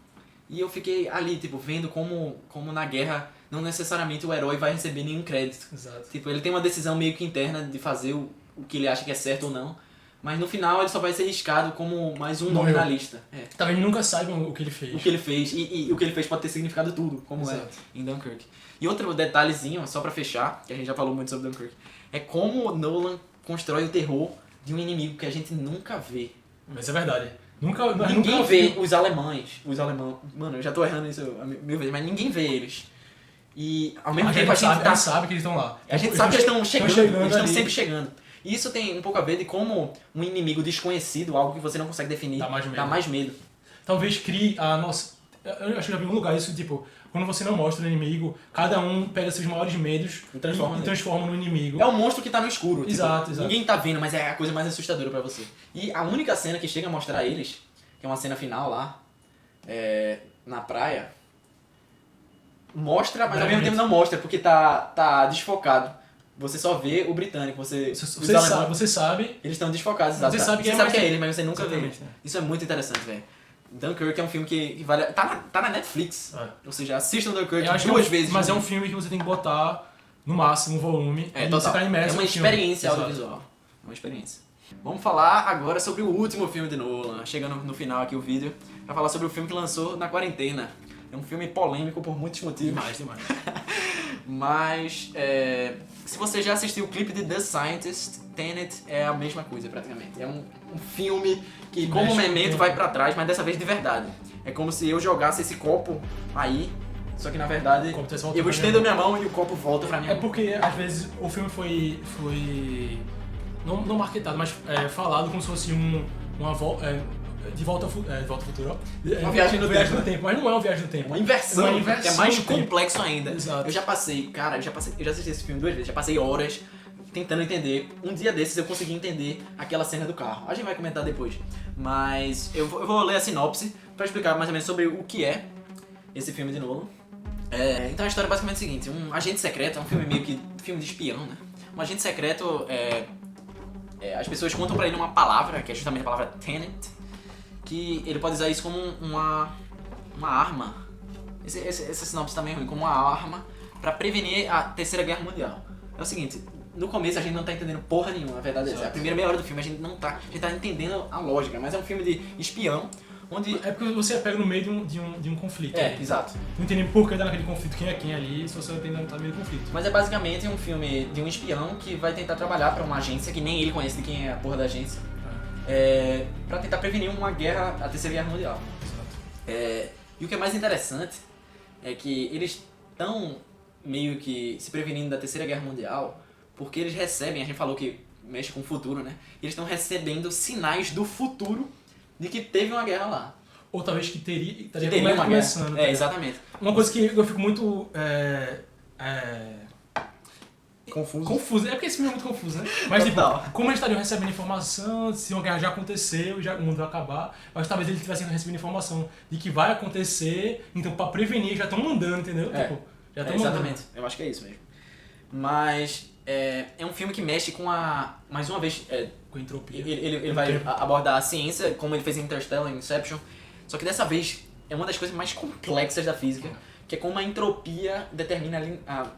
E eu fiquei ali, tipo, vendo como na guerra não necessariamente o herói vai receber nenhum crédito.
Exato.
Tipo, ele tem uma decisão meio que interna de fazer o que ele acha que é certo ou não. Mas no final ele só vai ser riscado como mais um nome na lista.
Talvez ele nunca saiba o que ele fez.
O que ele fez. E o que ele fez pode ter significado tudo, como
Exato.
é em Dunkirk. E outro detalhezinho, só pra fechar, que a gente já falou muito sobre Dunkirk, é como Nolan constrói o terror de um inimigo que a gente nunca vê.
Mas é verdade.
Ninguém vê os alemães. Mano, eu já tô errando isso mil vezes, mas ninguém vê eles. E ao mesmo tempo a gente
sabe que eles estão lá.
A gente sabe que eles estão chegando, eles estão
ali.
sempre chegando. E isso tem um pouco a ver de como um inimigo desconhecido, algo que você não consegue definir, dá mais medo.
Talvez crie a nossa... Eu acho que já vi em algum lugar isso, tipo, quando você não mostra o inimigo, cada um pega seus maiores medos e transforma no inimigo.
É um monstro que tá no escuro.
Exato.
Ninguém tá vendo, mas é a coisa mais assustadora pra você. E a única cena que chega a mostrar eles, que é uma cena final lá, na praia, mostra, mas ao mesmo tempo não mostra, porque tá desfocado. Você só vê o britânico, você
sabe.
Eles estão desfocados, exato.
Você sabe que
é ele, mas você nunca vê.
Né?
Isso é muito interessante, velho. Dunkirk é um filme que vale... Tá na Netflix. Ou seja, assistam Dunkirk duas vezes.
Mas é um filme que você tem que botar no máximo volume.
Você
tá imerso
uma experiência audiovisual. É uma experiência. Vamos falar agora sobre o último filme de Nolan. Chegando no final aqui o vídeo. Pra falar sobre o filme que lançou na quarentena. É um filme polêmico por muitos motivos.
Demais.
Mas, se você já assistiu o clipe de The Scientist, Tenet é a mesma coisa praticamente. É um filme que, como Memento, vai pra trás, mas dessa vez de verdade. É como se eu jogasse esse copo aí, só que na verdade eu estendo a minha mão e o copo volta pra minha mão.
É porque às vezes o filme foi não marketado, mas falado como se fosse uma volta... De volta ao futuro, ó.
Uma viagem no
tempo. Mas não é uma viagem no tempo.
Uma inversão que é mais complexo ainda.
Exato.
Eu já assisti esse filme 2 vezes, já passei horas tentando entender. Um dia desses eu consegui entender aquela cena do carro. A gente vai comentar depois. Mas eu vou ler a sinopse pra explicar mais ou menos sobre o que é esse filme de Nolan. Então a história é basicamente o seguinte: um agente secreto, é um filme meio que filme de espião, né? Um agente secreto, as pessoas contam pra ele uma palavra, que é justamente a palavra Tenet, que ele pode usar isso como uma arma. Essa sinopse tá meio ruim, como uma arma pra prevenir a Terceira Guerra Mundial. É o seguinte, no começo a gente não tá entendendo porra nenhuma, a verdade é essa. A primeira meia hora do filme a gente tá entendendo a lógica, mas é um filme de espião, onde...
É porque você pega no meio de um conflito.
Exato.
Não entende por que tá naquele conflito, quem é quem ali, se você não tá no meio do conflito.
Mas é basicamente um filme de um espião que vai tentar trabalhar pra uma agência que nem ele conhece de quem é a porra da agência. Pra tentar prevenir uma guerra, a Terceira Guerra Mundial. E o que é mais interessante é que eles estão meio que se prevenindo da Terceira Guerra Mundial porque eles recebem, a gente falou que mexe com o futuro, né? Eles estão recebendo sinais do futuro de que teve uma guerra lá.
Ou talvez que estaria
uma
começando.
Guerra. Exatamente.
Uma coisa que eu fico muito...
Confuso.
É porque esse filme é muito confuso, né? Mas tipo, como eles estariam recebendo informação, se uma guerra já aconteceu, o mundo vai acabar, mas talvez eles tivessem recebendo informação de que vai acontecer, então pra prevenir já estão mandando, entendeu? Já estão
exatamente. Eu acho que é isso mesmo. Mas é um filme que mexe com mais uma vez...
com a entropia.
Ele vai abordar a ciência, como ele fez em Interstellar, em Inception, só que dessa vez é uma das coisas mais complexas da física, que é como a entropia determina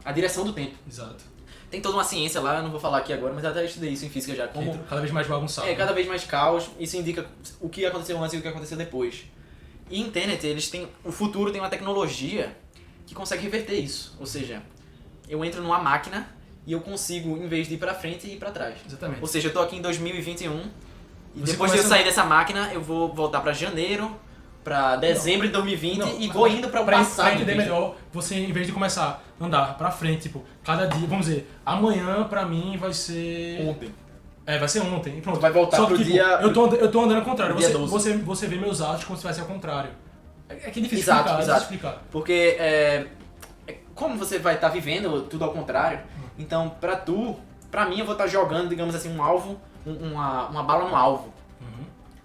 a direção do tempo.
Exato.
Tem toda uma ciência lá, eu não vou falar aqui agora, mas eu até estudei isso em física já. Como
cada vez mais bagunçado.
Cada vez mais caos, isso indica o que aconteceu antes e o que aconteceu depois. E em Tenet, o futuro tem uma tecnologia que consegue reverter isso. Ou seja, eu entro numa máquina e eu consigo, em vez de ir pra frente, ir pra trás.
Exatamente.
Ou seja, eu tô aqui em 2021 e depois de eu sair dessa máquina, eu vou voltar pra janeiro, pra dezembro de 2020 e vou indo pra o passado.
Pra entender melhor, você, em vez de começar a andar pra frente, tipo, cada dia, vamos dizer, amanhã pra mim vai ser...
Ontem.
Vai ser ontem. Pronto.
Tu vai voltar
só que,
pro
tipo,
dia...
Eu tô andando ao contrário.
Dia 12.
Você vê meus atos como se fosse ao contrário. É que é difícil
Exato,
explicar,
exato.
explicar.
Porque como você vai estar vivendo tudo ao contrário, então pra mim eu vou estar jogando, digamos assim, um alvo, uma bala no alvo.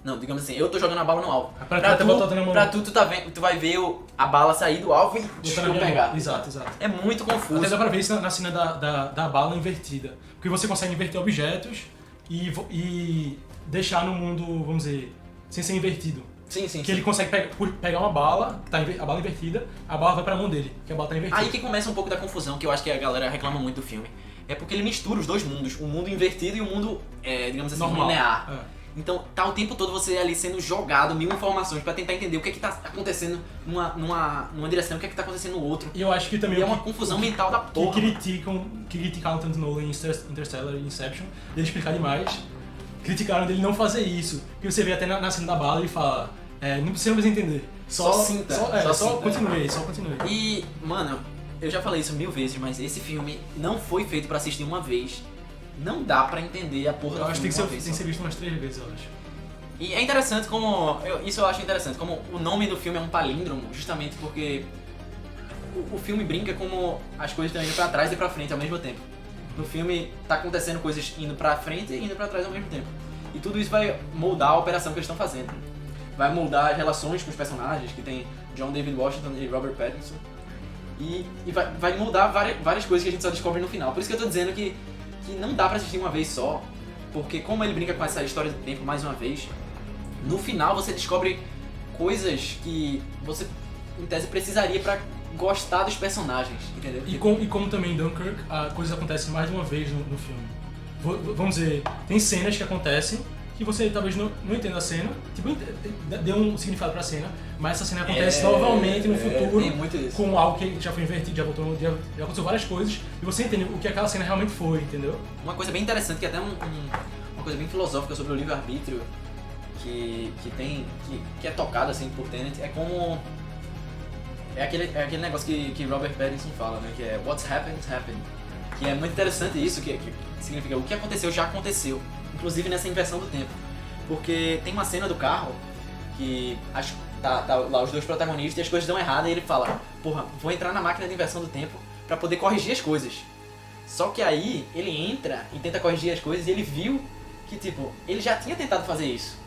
Não, digamos assim, eu tô jogando a bala no alvo. Pra tu tu vai ver a bala sair do alvo e pegar.
Exato.
É muito confuso.
Até dá pra ver isso na cena da bala invertida. Porque você consegue inverter objetos e deixar no mundo, vamos dizer, sem ser invertido.
Sim.
Que ele consegue pegar uma bala, a bala invertida, a bala vai pra mão dele, que a bala tá invertida.
Aí que começa um pouco da confusão, que eu acho que a galera reclama muito do filme. É porque ele mistura os dois mundos, o mundo invertido e o mundo, digamos assim,
normal.
linear. Então tá o tempo todo você ali sendo jogado mil informações pra tentar entender o que é que tá acontecendo numa direção, o que é que tá acontecendo no outro.
E eu acho que também
E é uma confusão mental da porra.
Que criticaram tanto Nolan em Interstellar e Inception, dele explicar demais. Criticaram dele não fazer isso. Porque você vê até na cena da bala e fala, você não precisa entender.
Só sinta.
Só continue.
E, mano, eu já falei isso 1000 vezes, mas esse filme não foi feito pra assistir uma vez. Não dá pra entender a porra do
Eu acho que
filme
tem que ser visto umas 3 vezes, eu acho.
E é interessante como... Isso eu acho interessante, como o nome do filme é um palíndromo, justamente porque o filme brinca como as coisas estão indo pra trás e pra frente ao mesmo tempo. No filme tá acontecendo coisas indo pra frente e indo pra trás ao mesmo tempo. E tudo isso vai moldar a operação que eles estão fazendo. Vai moldar as relações com os personagens, que tem John David Washington e Robert Pattinson. E vai moldar várias coisas que a gente só descobre no final. Por isso que eu tô dizendo que não dá pra assistir uma vez só, porque como ele brinca com essa história do tempo mais uma vez, no final você descobre coisas que você, em tese, precisaria pra gostar dos personagens, entendeu?
E como também em Dunkirk, a coisa acontece mais de uma vez no filme. Vamos dizer, tem cenas que acontecem que você talvez não entenda a cena, tipo, dê um significado pra cena, mas essa cena acontece novamente no futuro, com algo que já foi invertido, já aconteceu várias coisas, e você entende o que aquela cena realmente foi, entendeu?
Uma coisa bem interessante, que é até uma coisa bem filosófica sobre o livre-arbítrio, que é tocado assim por Tenet, é como... É aquele negócio que Robert Pattinson fala, né, que é What's happened, happened. Que é muito interessante isso, que significa o que aconteceu já aconteceu. Inclusive nessa inversão do tempo. Porque tem uma cena do carro que tá lá os dois protagonistas e as coisas dão errado e ele fala, porra, vou entrar na máquina de inversão do tempo pra poder corrigir as coisas. Só que aí ele entra e tenta corrigir as coisas e ele viu que, tipo, ele já tinha tentado fazer isso.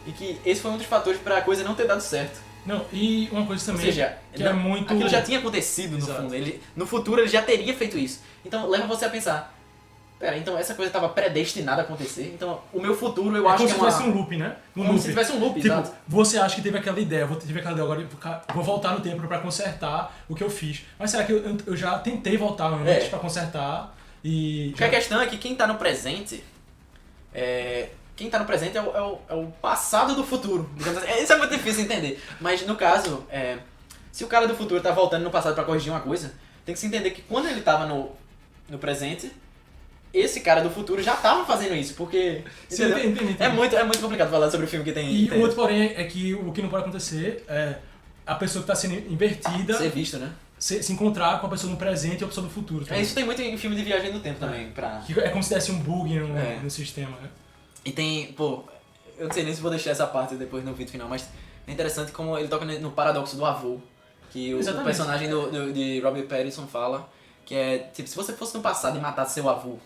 E que esse foi um dos fatores pra coisa não ter dado certo.
Não, e uma coisa também,
ou seja,
que é muito...
aquilo já tinha acontecido no fundo. No futuro ele já teria feito isso. Então leva você a pensar, pera, então essa coisa estava predestinada a acontecer, então o meu futuro eu acho que é
como se tivesse um loop, né?
Como se tivesse um loop,
tipo,
exato.
Você acha que teve aquela ideia, agora vou voltar no tempo pra consertar o que eu fiz. Mas será que eu já tentei voltar antes pra consertar e...
Porque a questão é que quem tá no presente é o passado do futuro. Isso é muito difícil de entender. Mas no caso, se o cara do futuro tá voltando no passado pra corrigir uma coisa, tem que se entender que quando ele tava no presente, esse cara do futuro já tava fazendo isso, porque...
Entendi.
É muito complicado falar sobre o filme que tem...
E o outro porém é que o que não pode acontecer é a pessoa que tá sendo invertida...
Ser vista, né?
Se encontrar com a pessoa no presente e a pessoa do futuro.
Isso tem muito em filme de viagem no tempo também.
Que é como se desse um bug no sistema, né?
E tem, pô, eu não sei nem se vou deixar essa parte depois no vídeo final, mas é interessante como ele toca no paradoxo do avô, que o personagem de Robert Pattinson fala, que é, tipo, se você fosse no passado e matasse seu avô,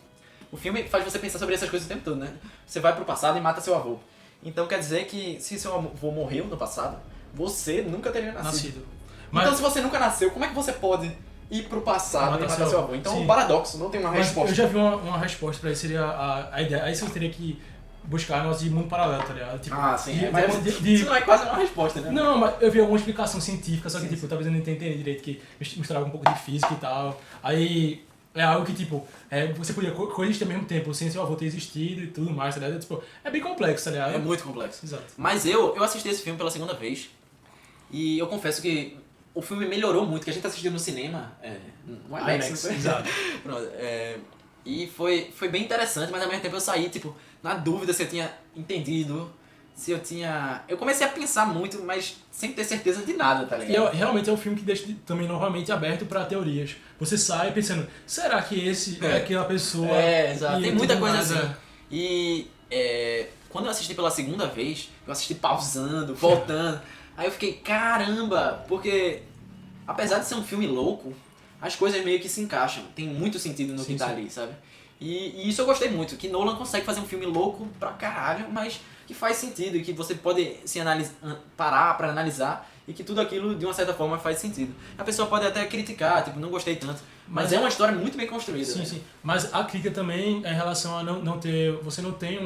o filme faz você pensar sobre essas coisas o tempo todo, né? Você vai pro passado e mata seu avô. Então quer dizer que se seu avô morreu no passado, você nunca teria nascido. Então se você nunca nasceu, como é que você pode ir pro passado e matar seu avô? Então é um paradoxo, não tem uma resposta.
Eu já vi uma resposta pra isso, seria a ideia. Aí você teria que buscar nós de mundo paralelo, tá ligado? Tipo,
mas isso não é quase uma resposta, né?
Não, mas eu vi alguma explicação científica, só que tipo, talvez eu não tenha entendido direito, que misturava um pouco de física e tal. Aí é algo que, tipo, você podia coexistir ao mesmo tempo, sem seu avô ter existido e tudo mais, tá ligado? Tipo, é bem complexo, tá ligado?
É muito complexo.
Exato.
Mas eu assisti esse filme pela segunda vez e eu confesso que o filme melhorou muito, que a gente assistiu no cinema, no IMAX,
exato.
Pronto, e foi bem interessante, mas ao mesmo tempo eu saí, tipo, na dúvida se eu tinha entendido, se eu tinha... Eu comecei a pensar muito, mas sem ter certeza de nada, tá ligado?
E realmente é um filme que deixa também novamente aberto pra teorias. Você sai pensando, será que esse é aquela pessoa?
Exato. Tem muita coisa assim. E quando eu assisti pela segunda vez, eu assisti pausando, voltando. Aí eu fiquei, caramba, porque apesar de ser um filme louco, as coisas meio que se encaixam. Tem muito sentido no que tá ali, sabe? E isso eu gostei muito, que Nolan consegue fazer um filme louco pra caralho, mas que faz sentido e que você pode parar pra analisar e que tudo aquilo de uma certa forma faz sentido. A pessoa pode até criticar, tipo, não gostei tanto, mas é uma história muito bem construída.
Sim,
né?
sim. Mas a crítica também é em relação a não ter... Você não tem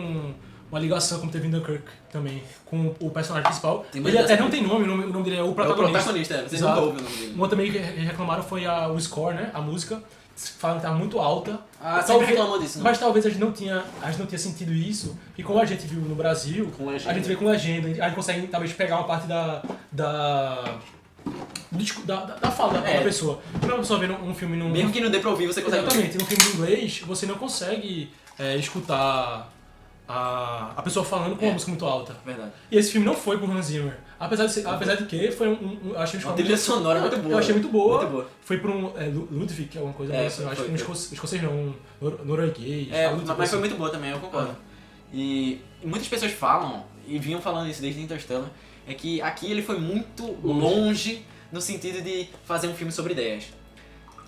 uma ligação como teve em Dunkirk também com o personagem principal. Ele até não tem nome, o nome dele é o protagonista.
É o protagonista, vocês não ouvem o nome dele.
Um outro também que reclamaram foi o score, né? A música. Falaram que estava muito alta.
Sempre reclamou disso.
Mas talvez a gente não tinha sentido isso. E como a gente viu no Brasil, a gente vê com legenda. A gente consegue talvez pegar uma parte da fala da pessoa. Quando a pessoa vê um filme num...
Mesmo que não dê pra ouvir, você consegue...
Exatamente. Num filme em inglês, você não consegue escutar a pessoa falando com uma música muito alta.
Verdade.
E esse filme não foi por Hans Zimmer. Apesar de que foi eu achei
uma trilha sonora muito boa.
Eu achei muito boa.
Muito boa.
Foi por Ludwig, que é alguma coisa assim. Acho que escocês não, norueguês.
Mas foi muito boa também, eu concordo. E muitas pessoas falam, e vinham falando isso desde Interstellar, é que aqui ele foi muito longe no sentido de fazer um filme sobre ideias.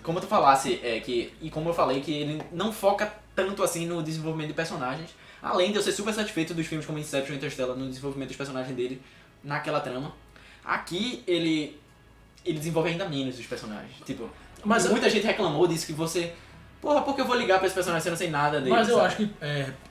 Como tu falasse, e como eu falei, que ele não foca tanto assim no desenvolvimento de personagens, além de eu ser super satisfeito dos filmes como Inception e Interstellar no desenvolvimento dos personagens dele naquela trama. Aqui ele desenvolve ainda menos os personagens. Tipo, mas muita gente reclamou disso, que você... Porra, por que eu vou ligar pra esse personagem se eu não sei nada dele?
Mas eu acho que,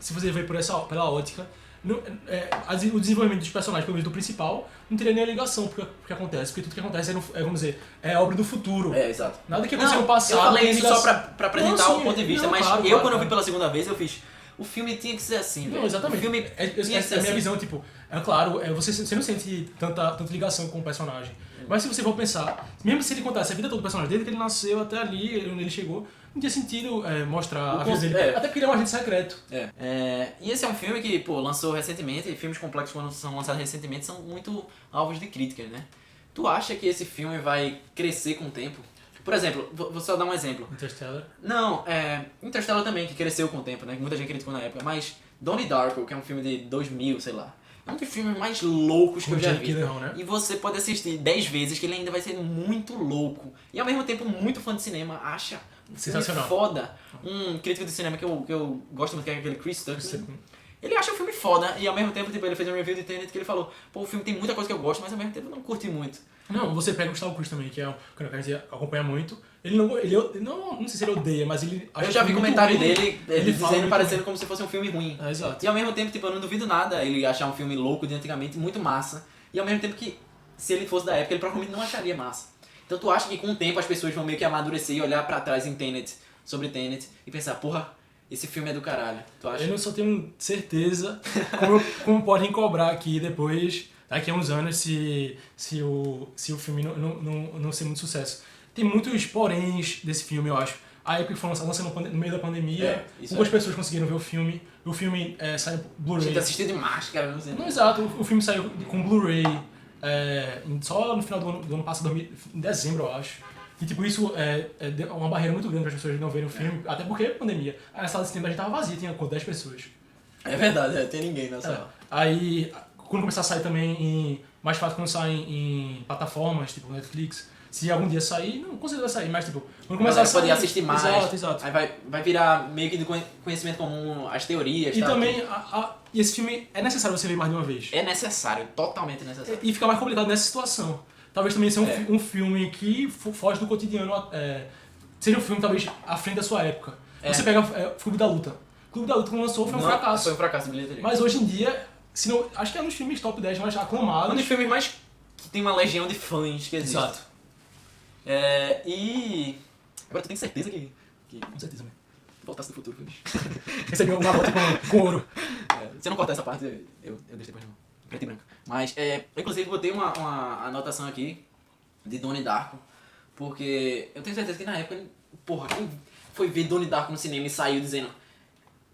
se você ver pela ótica, o desenvolvimento dos personagens, pelo menos do principal, não teria nem a ligação porque acontece. Porque tudo que acontece vamos dizer, é obra do futuro.
Exato.
Nada que aconteceu no passado.
Eu falei isso só pra apresentar o ponto de vista, mas
claro,
quando eu vi pela segunda vez, eu fiz... O filme tinha que ser assim, velho.
Não, exatamente.
O filme
essa é a minha visão, tipo... É claro, você não sente tanta ligação com o personagem. Mas se você for pensar, mesmo se ele contasse a vida toda do personagem, desde que ele nasceu até ali, onde ele chegou, não tinha sentido mostrar a vida dele. Até porque ele é um agente secreto.
E esse é um filme que, lançou recentemente, e filmes complexos quando são lançados recentemente são muito alvos de críticas, né? Tu acha que esse filme vai crescer com o tempo? Por exemplo, vou só dar um exemplo.
Interstellar?
Não, Interstellar também, que cresceu com o tempo, né? Que muita gente criticou na época. Mas Donnie Darko, que é um filme de 2000, sei lá. É um dos filmes mais loucos que eu já vi.
Né?
E você pode assistir 10 vezes que ele ainda vai ser muito louco. E ao mesmo tempo muito fã de cinema, acha um filme foda. Um crítico de cinema que eu gosto muito, que é aquele Chris Tucker. Ele acha o filme foda e ao mesmo tempo ele fez um review de Tenet que ele falou, o filme tem muita coisa que eu gosto, mas ao mesmo tempo eu não curti muito.
Não, você pega o Gustavo Cruz também, que é um cara que a gente acompanha muito. Ele não sei se ele odeia, mas ele acha.
Eu já vi comentário dele dizendo, parecendo como se fosse um filme ruim.
Exato.
E ao mesmo tempo, eu não duvido nada ele achar um filme louco de antigamente muito massa. E ao mesmo tempo que, se ele fosse da época, ele provavelmente não acharia massa. Então tu acha que com o tempo as pessoas vão meio que amadurecer e olhar pra trás em Tenet, sobre Tenet, e pensar, porra, esse filme é do caralho. Tu acha?
Eu não só tenho certeza como podem cobrar aqui depois, daqui a uns anos, se o filme não ser muito sucesso. Tem muitos poréns desse filme, eu acho. A época que foi lançado no meio da pandemia, poucas pessoas conseguiram ver o filme. O filme saiu Blu-ray.
A gente assistiu de máscara, não sei.
Não, exato. O filme saiu com Blu-ray só no final do ano passado, em dezembro, eu acho. E tipo, isso é uma barreira muito grande para as pessoas não verem o filme, até porque é pandemia. A sala de cinema a gente tava vazia, tinha 10 pessoas.
É verdade, tem ninguém na sala.
Aí, quando começar a sair também mais fácil quando sai em plataformas, tipo Netflix, se algum dia sair, não com certeza vai sair, mas tipo, quando começar a sair...
Pode assistir mais.
Exato.
Aí vai virar meio que de conhecimento comum, as teorias.
E também, e esse filme é necessário você ver mais de uma vez.
É necessário, totalmente necessário.
E fica mais complicado nessa situação. Talvez também seja um filme que foge do cotidiano, seja um filme talvez à frente da sua época. Você pega Clube da Luta. Clube da Luta quando lançou foi um fracasso.
Foi um fracasso de bilheteria.
Mas hoje em dia, acho que é um dos filmes top 10 mais aclamados.
Um dos filmes mais que tem uma legião de fãs que existe.
Exato.
E... Agora tu tem certeza que...
Com certeza, mesmo.
Voltasse do futuro, feliz.
Recebeu uma volta com ouro.
Se eu não cortar essa parte, eu deixo depois no preto e branco. Mas, eu inclusive botei uma anotação aqui de Donnie Darko, porque eu tenho certeza que na época, porra, quem foi ver Donnie Darko no cinema e saiu dizendo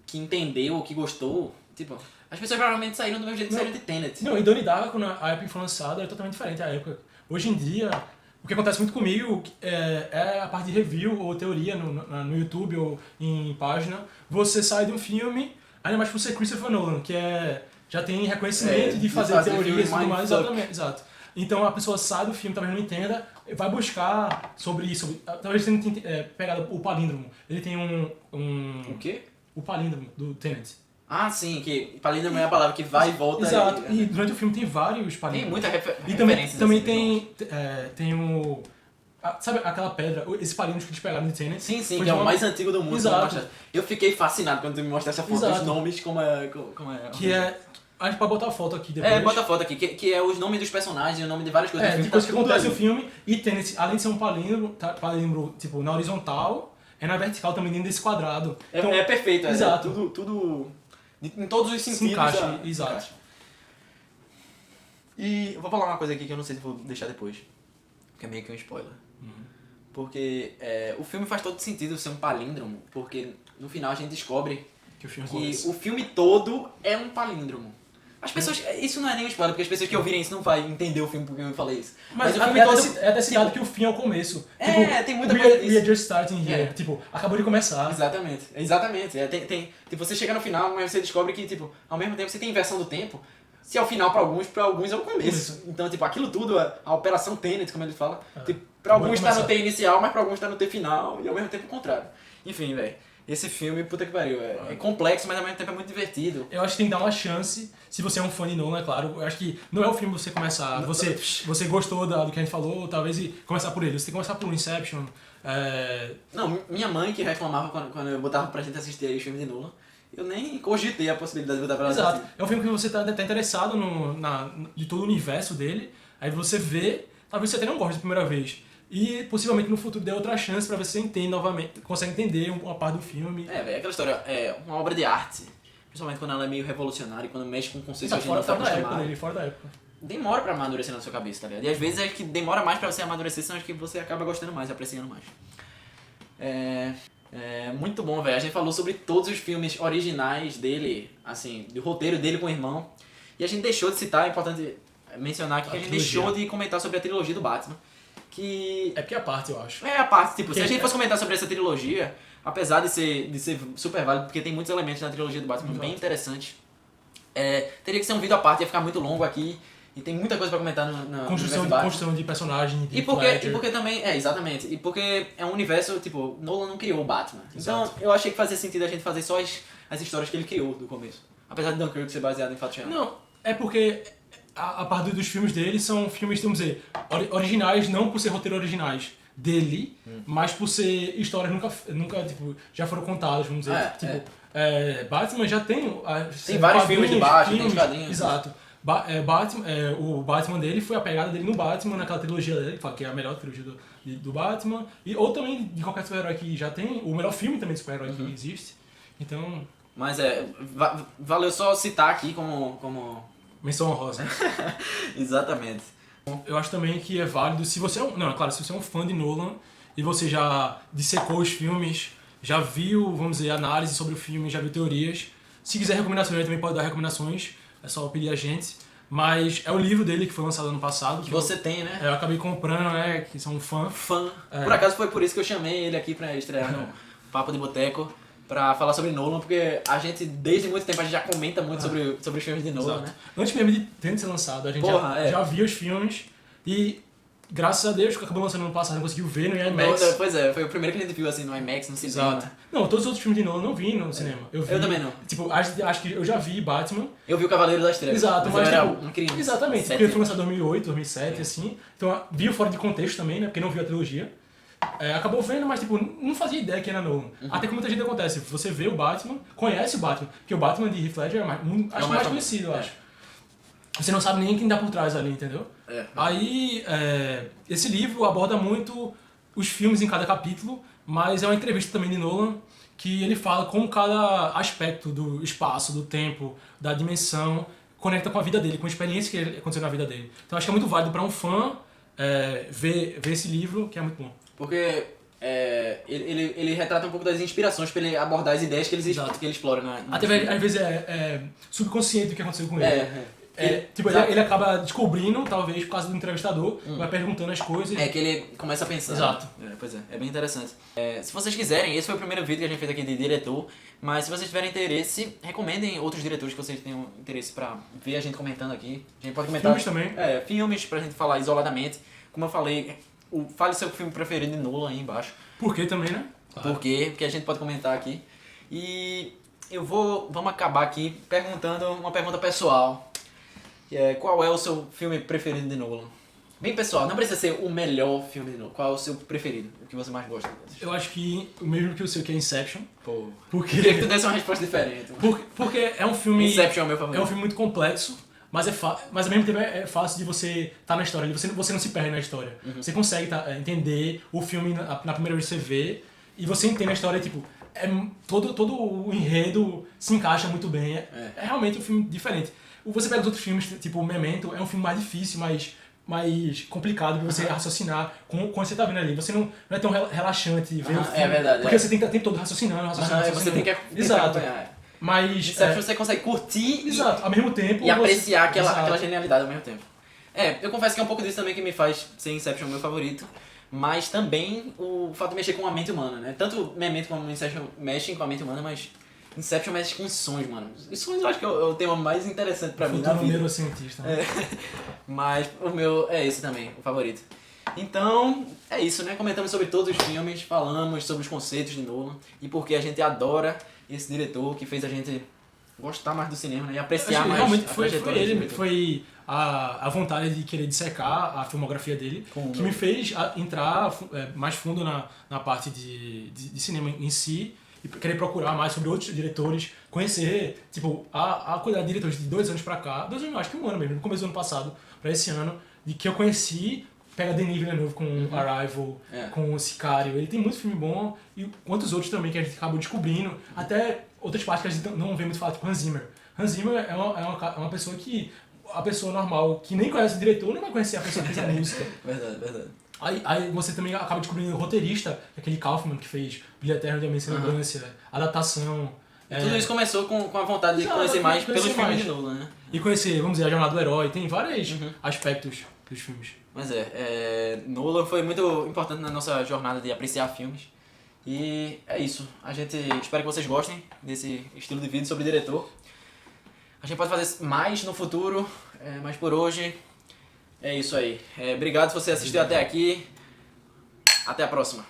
que entendeu ou que gostou, tipo, as pessoas provavelmente saíram do mesmo jeito que saíram de Tenet.
Não, e Donnie Darko, na época que foi lançada, era totalmente diferente a época. Hoje em dia, o que acontece muito comigo é a parte de review ou teoria no YouTube ou em página. Você sai de um filme, ainda mais por ser Christopher Nolan, que já tem reconhecimento de fazer teorias e tudo mais. Exatamente, exato. Então a pessoa sai do filme, talvez não entenda, vai buscar sobre isso. Talvez você não tenha pegado o palíndromo. Ele tem
O quê?
o palíndromo do Tenet.
Ah, sim, que palíndromo é a palavra que vai e volta.
Exato, e durante o filme tem vários
Tem
palíndromos.
muita
E
referência.
também tem o... Sabe aquela pedra, esse palíndromo que eles pegaram no Tenet?
Sim,
Foi
que é
de
o mais antigo do mundo.
Exato.
Eu fiquei fascinado quando tu me mostraste essa foto,
Exato.
os nomes, como é...
Que é... A gente pode botar a foto aqui depois.
Bota a foto aqui, que é os nomes dos personagens, o nome de várias coisas.
De coisas que acontece no filme. E Tenet, além de ser um palíndromo tipo, na horizontal, é na vertical também dentro desse quadrado. Então,
É perfeito,
exato.
Tudo em todos os sentidos.
Se encaixa, exato.
E eu vou falar uma coisa aqui que eu não sei se vou deixar depois, que é meio que um spoiler. Porque o filme faz todo sentido ser um palíndromo, porque no final a gente descobre
Que o filme
que
acontece.
o filme todo é um palíndromo. As pessoas... Isso não é nem um spoiler, porque as pessoas que ouvirem isso não vão entender o filme porque eu falei isso.
Mas
o
é
filme
até citado que o fim é o começo.
tem muita coisa disso.
We are just starting here.
É.
Tipo, acabou de começar.
Exatamente. Tipo, você chega no final, mas você descobre que, tipo, ao mesmo tempo você tem inversão do tempo. Se é o final pra alguns é o começo. Então, tipo, aquilo tudo, a operação Tenet, como ele fala, tipo, pra
Acabou
alguns
de
tá no
começar.
T inicial, mas pra alguns tá no T final, e ao mesmo tempo o contrário. Enfim, velho. Esse filme, puta que pariu, é complexo, mas ao mesmo tempo é muito divertido.
Eu acho que tem que dar uma chance, se você é um fã de Nolan, é claro. Eu acho que não é o filme você começar. Você gostou do que a gente falou, talvez e começar por ele. Você tem que começar por Inception.
Não, minha mãe que reclamava quando eu botava pra gente assistir aí o filme de Nolan, eu nem cogitei a possibilidade de botar pra ela
Exato.
assistir.
É um filme que você tá interessado de todo o universo dele. Aí você vê, talvez você até não goste da primeira vez. E possivelmente no futuro dê outra chance pra ver se você entende novamente, consegue entender uma parte do filme.
Velho, aquela história é uma obra de arte. Principalmente quando ela é meio revolucionária e quando mexe com conceitos que a gente não tá
Fora da época
acostumado.
dele, fora da época.
Demora pra amadurecer na sua cabeça, tá ligado? E às vezes é que demora mais pra você amadurecer, senão acho que você acaba gostando mais, apreciando mais. Muito bom, velho. A gente falou sobre todos os filmes originais dele, assim, do roteiro dele com o irmão. E a gente deixou de citar, é importante mencionar aqui, que a gente
trilogia.
deixou de comentar sobre a trilogia do Batman. Que
É porque é a parte, eu acho.
é a parte, tipo, se a
Que-
gente fosse comentar sobre essa trilogia, apesar de ser super válido, porque tem muitos elementos na trilogia do Batman bem interessantes, teria que ser um vídeo à parte, ia ficar muito longo aqui, e tem muita coisa pra comentar no universo Batman.
Construção de personagem, de
E
Ledger.
porque também, exatamente, e porque é um universo, tipo, Nolan não criou o Batman. Então
Exato.
eu achei que fazia sentido a gente fazer só as histórias que ele criou do começo. Apesar de Dunkirk ser baseado em fatos reais.
Não, é porque a parte dos filmes dele são filmes, vamos dizer, originais, não por ser roteiro originais dele, mas por ser histórias nunca tipo, já foram contadas, vamos dizer. Batman já tem...
Tem vários filmes de Batman, tem quadrinhos.
Exato. O Batman dele foi a pegada dele no Batman, naquela trilogia dele, que fala que é a melhor trilogia do Batman, ou também de qualquer super-herói que já tem, o melhor filme também de super-herói que existe. Então,
Mas valeu só citar aqui como...
menção honrosa.
Exatamente.
Eu acho também que é válido, se você é claro, se você é um fã de Nolan e você já dissecou os filmes, já viu, vamos dizer, análise sobre o filme, já viu teorias. Se quiser recomendações, ele também pode dar recomendações, é só pedir a gente. Mas é o livro dele que foi lançado ano passado.
Que você tem, né?
Eu acabei comprando, né, que são um fã.
Por acaso foi por isso que eu chamei ele aqui pra estrear no Papo de Boteco, pra falar sobre Nolan, porque a gente, desde muito tempo, a gente já comenta muito sobre os filmes de Nolan,
Exato.
né?
Antes mesmo de ter sido lançado, a gente já viu os filmes e, graças a Deus, que acabou lançando ano passado, não conseguiu ver no IMAX.
Pois é, foi o primeiro que a gente viu assim no IMAX, no cinema.
Exato. Não, todos os outros filmes de Nolan eu não vi no cinema. Eu
também não.
Tipo, acho que eu já vi Batman.
Eu vi o Cavaleiro das Trevas.
Exato, mas
eu era
tipo,
um criança.
exatamente,
7
porque ele foi lançado em 2008, 2007, assim. Então, viu fora de contexto também, né? Porque não viu a trilogia. Acabou vendo, mas tipo, não fazia ideia que era Nolan. Até que muita gente acontece. Você vê o Batman, conhece o Batman, porque o Batman de Heath Ledger é mais conhecido, eu acho. Você não sabe nem quem dá por trás ali, entendeu? Aí, esse livro aborda muito os filmes em cada capítulo, mas é uma entrevista também de Nolan, que ele fala como cada aspecto do espaço, do tempo, da dimensão, conecta com a vida dele, com a experiência que aconteceu na vida dele. Então acho que é muito válido para um fã ver esse livro, que é muito bom.
Porque ele retrata um pouco das inspirações pra ele abordar as ideias que ele explora.
Até às vezes é subconsciente o que aconteceu com ele. Tipo, ele acaba descobrindo, talvez, por causa do entrevistador, vai perguntando as coisas.
É que ele começa a pensar.
Exato.
Pois é bem interessante. Se vocês quiserem, esse foi o primeiro vídeo que a gente fez aqui de diretor, mas se vocês tiverem interesse, recomendem outros diretores que vocês tenham interesse pra ver a gente comentando aqui. A gente pode comentar...
Filmes também.
Filmes pra gente falar isoladamente. Como eu falei, fale seu filme preferido de Nolan aí embaixo.
Por quê também, né?
Claro. Por quê? Porque a gente pode comentar aqui. E vamos acabar aqui perguntando uma pergunta pessoal. Qual é o seu filme preferido de Nolan? Bem pessoal, não precisa ser o melhor filme de Nolan. Qual é o seu preferido? O que você mais gosta?
Eu acho que o mesmo que o seu, que é Inception.
Pô,
porque...
queria que tu desse uma resposta diferente.
Porque é um filme...
Inception é o meu favorito.
É um filme muito complexo, mas mas ao mesmo tempo é fácil de você estar na história. Você não se perde na história. Você consegue entender o filme na primeira vez que você vê, e você entende a história, tipo... todo o enredo se encaixa muito bem. É realmente um filme diferente. Você pega os outros filmes, tipo Memento, é um filme mais difícil, mais complicado pra você raciocinar com você tá vendo ali. Você não é tão relaxante ver o filme.
É verdade.
Porque você tem que estar o tempo todo raciocinando.
Você tem que
Exato. Mas...
Inception você consegue curtir
exato, ao mesmo tempo...
E apreciar aquela genialidade ao mesmo tempo. Eu confesso que é um pouco disso também que me faz ser Inception o meu favorito. Mas também o fato de mexer com a mente humana, né? Tanto Memento como Inception mexem com a mente humana, mas Inception mexe com sonhos, mano. Os sonhos eu acho que é o tema mais interessante pra mim na vida.
Neurocientista. Né?
Mas o meu é esse também, o favorito. Então, é isso, né? Comentamos sobre todos os filmes, falamos sobre os conceitos de Nolan e porque a gente adora esse diretor que fez a gente gostar mais do cinema, né? E apreciar mais
realmente
a
foi
trajetória
ele,
dele.
foi a vontade de querer dissecar a filmografia dele que me fez entrar mais fundo na parte de cinema em si e querer procurar mais sobre outros diretores, conhecer, tipo, a quantidade de diretores de 2 anos pra cá, 2 anos não, acho que 1 ano mesmo, no começo do ano passado pra esse ano, de que eu conheci, pega Denis Villeneuve com Arrival, com o Sicário, ele tem muito filme bom e quantos outros também que a gente acabou descobrindo, até outras partes que a gente não vê muito falar, tipo Hans Zimmer. Hans Zimmer é uma pessoa que, a pessoa normal, que nem conhece o diretor, não vai conhecer a pessoa que fez a música.
Verdade.
Aí você também acaba descobrindo o roteirista, aquele Kaufman que fez Brilho Eterno de Amém Sem Lembrança, adaptação.
Tudo isso começou com a vontade de conhecer mais pelos filmes de Nolan, né?
E conhecer, vamos dizer, a jornada do herói, tem vários aspectos dos filmes.
Mas Nolan foi muito importante na nossa jornada de apreciar filmes. E é isso. A gente espera que vocês gostem desse estilo de vídeo sobre diretor. A gente pode fazer mais no futuro, mas por hoje é isso aí. Obrigado se você assistiu até aqui. Até a próxima.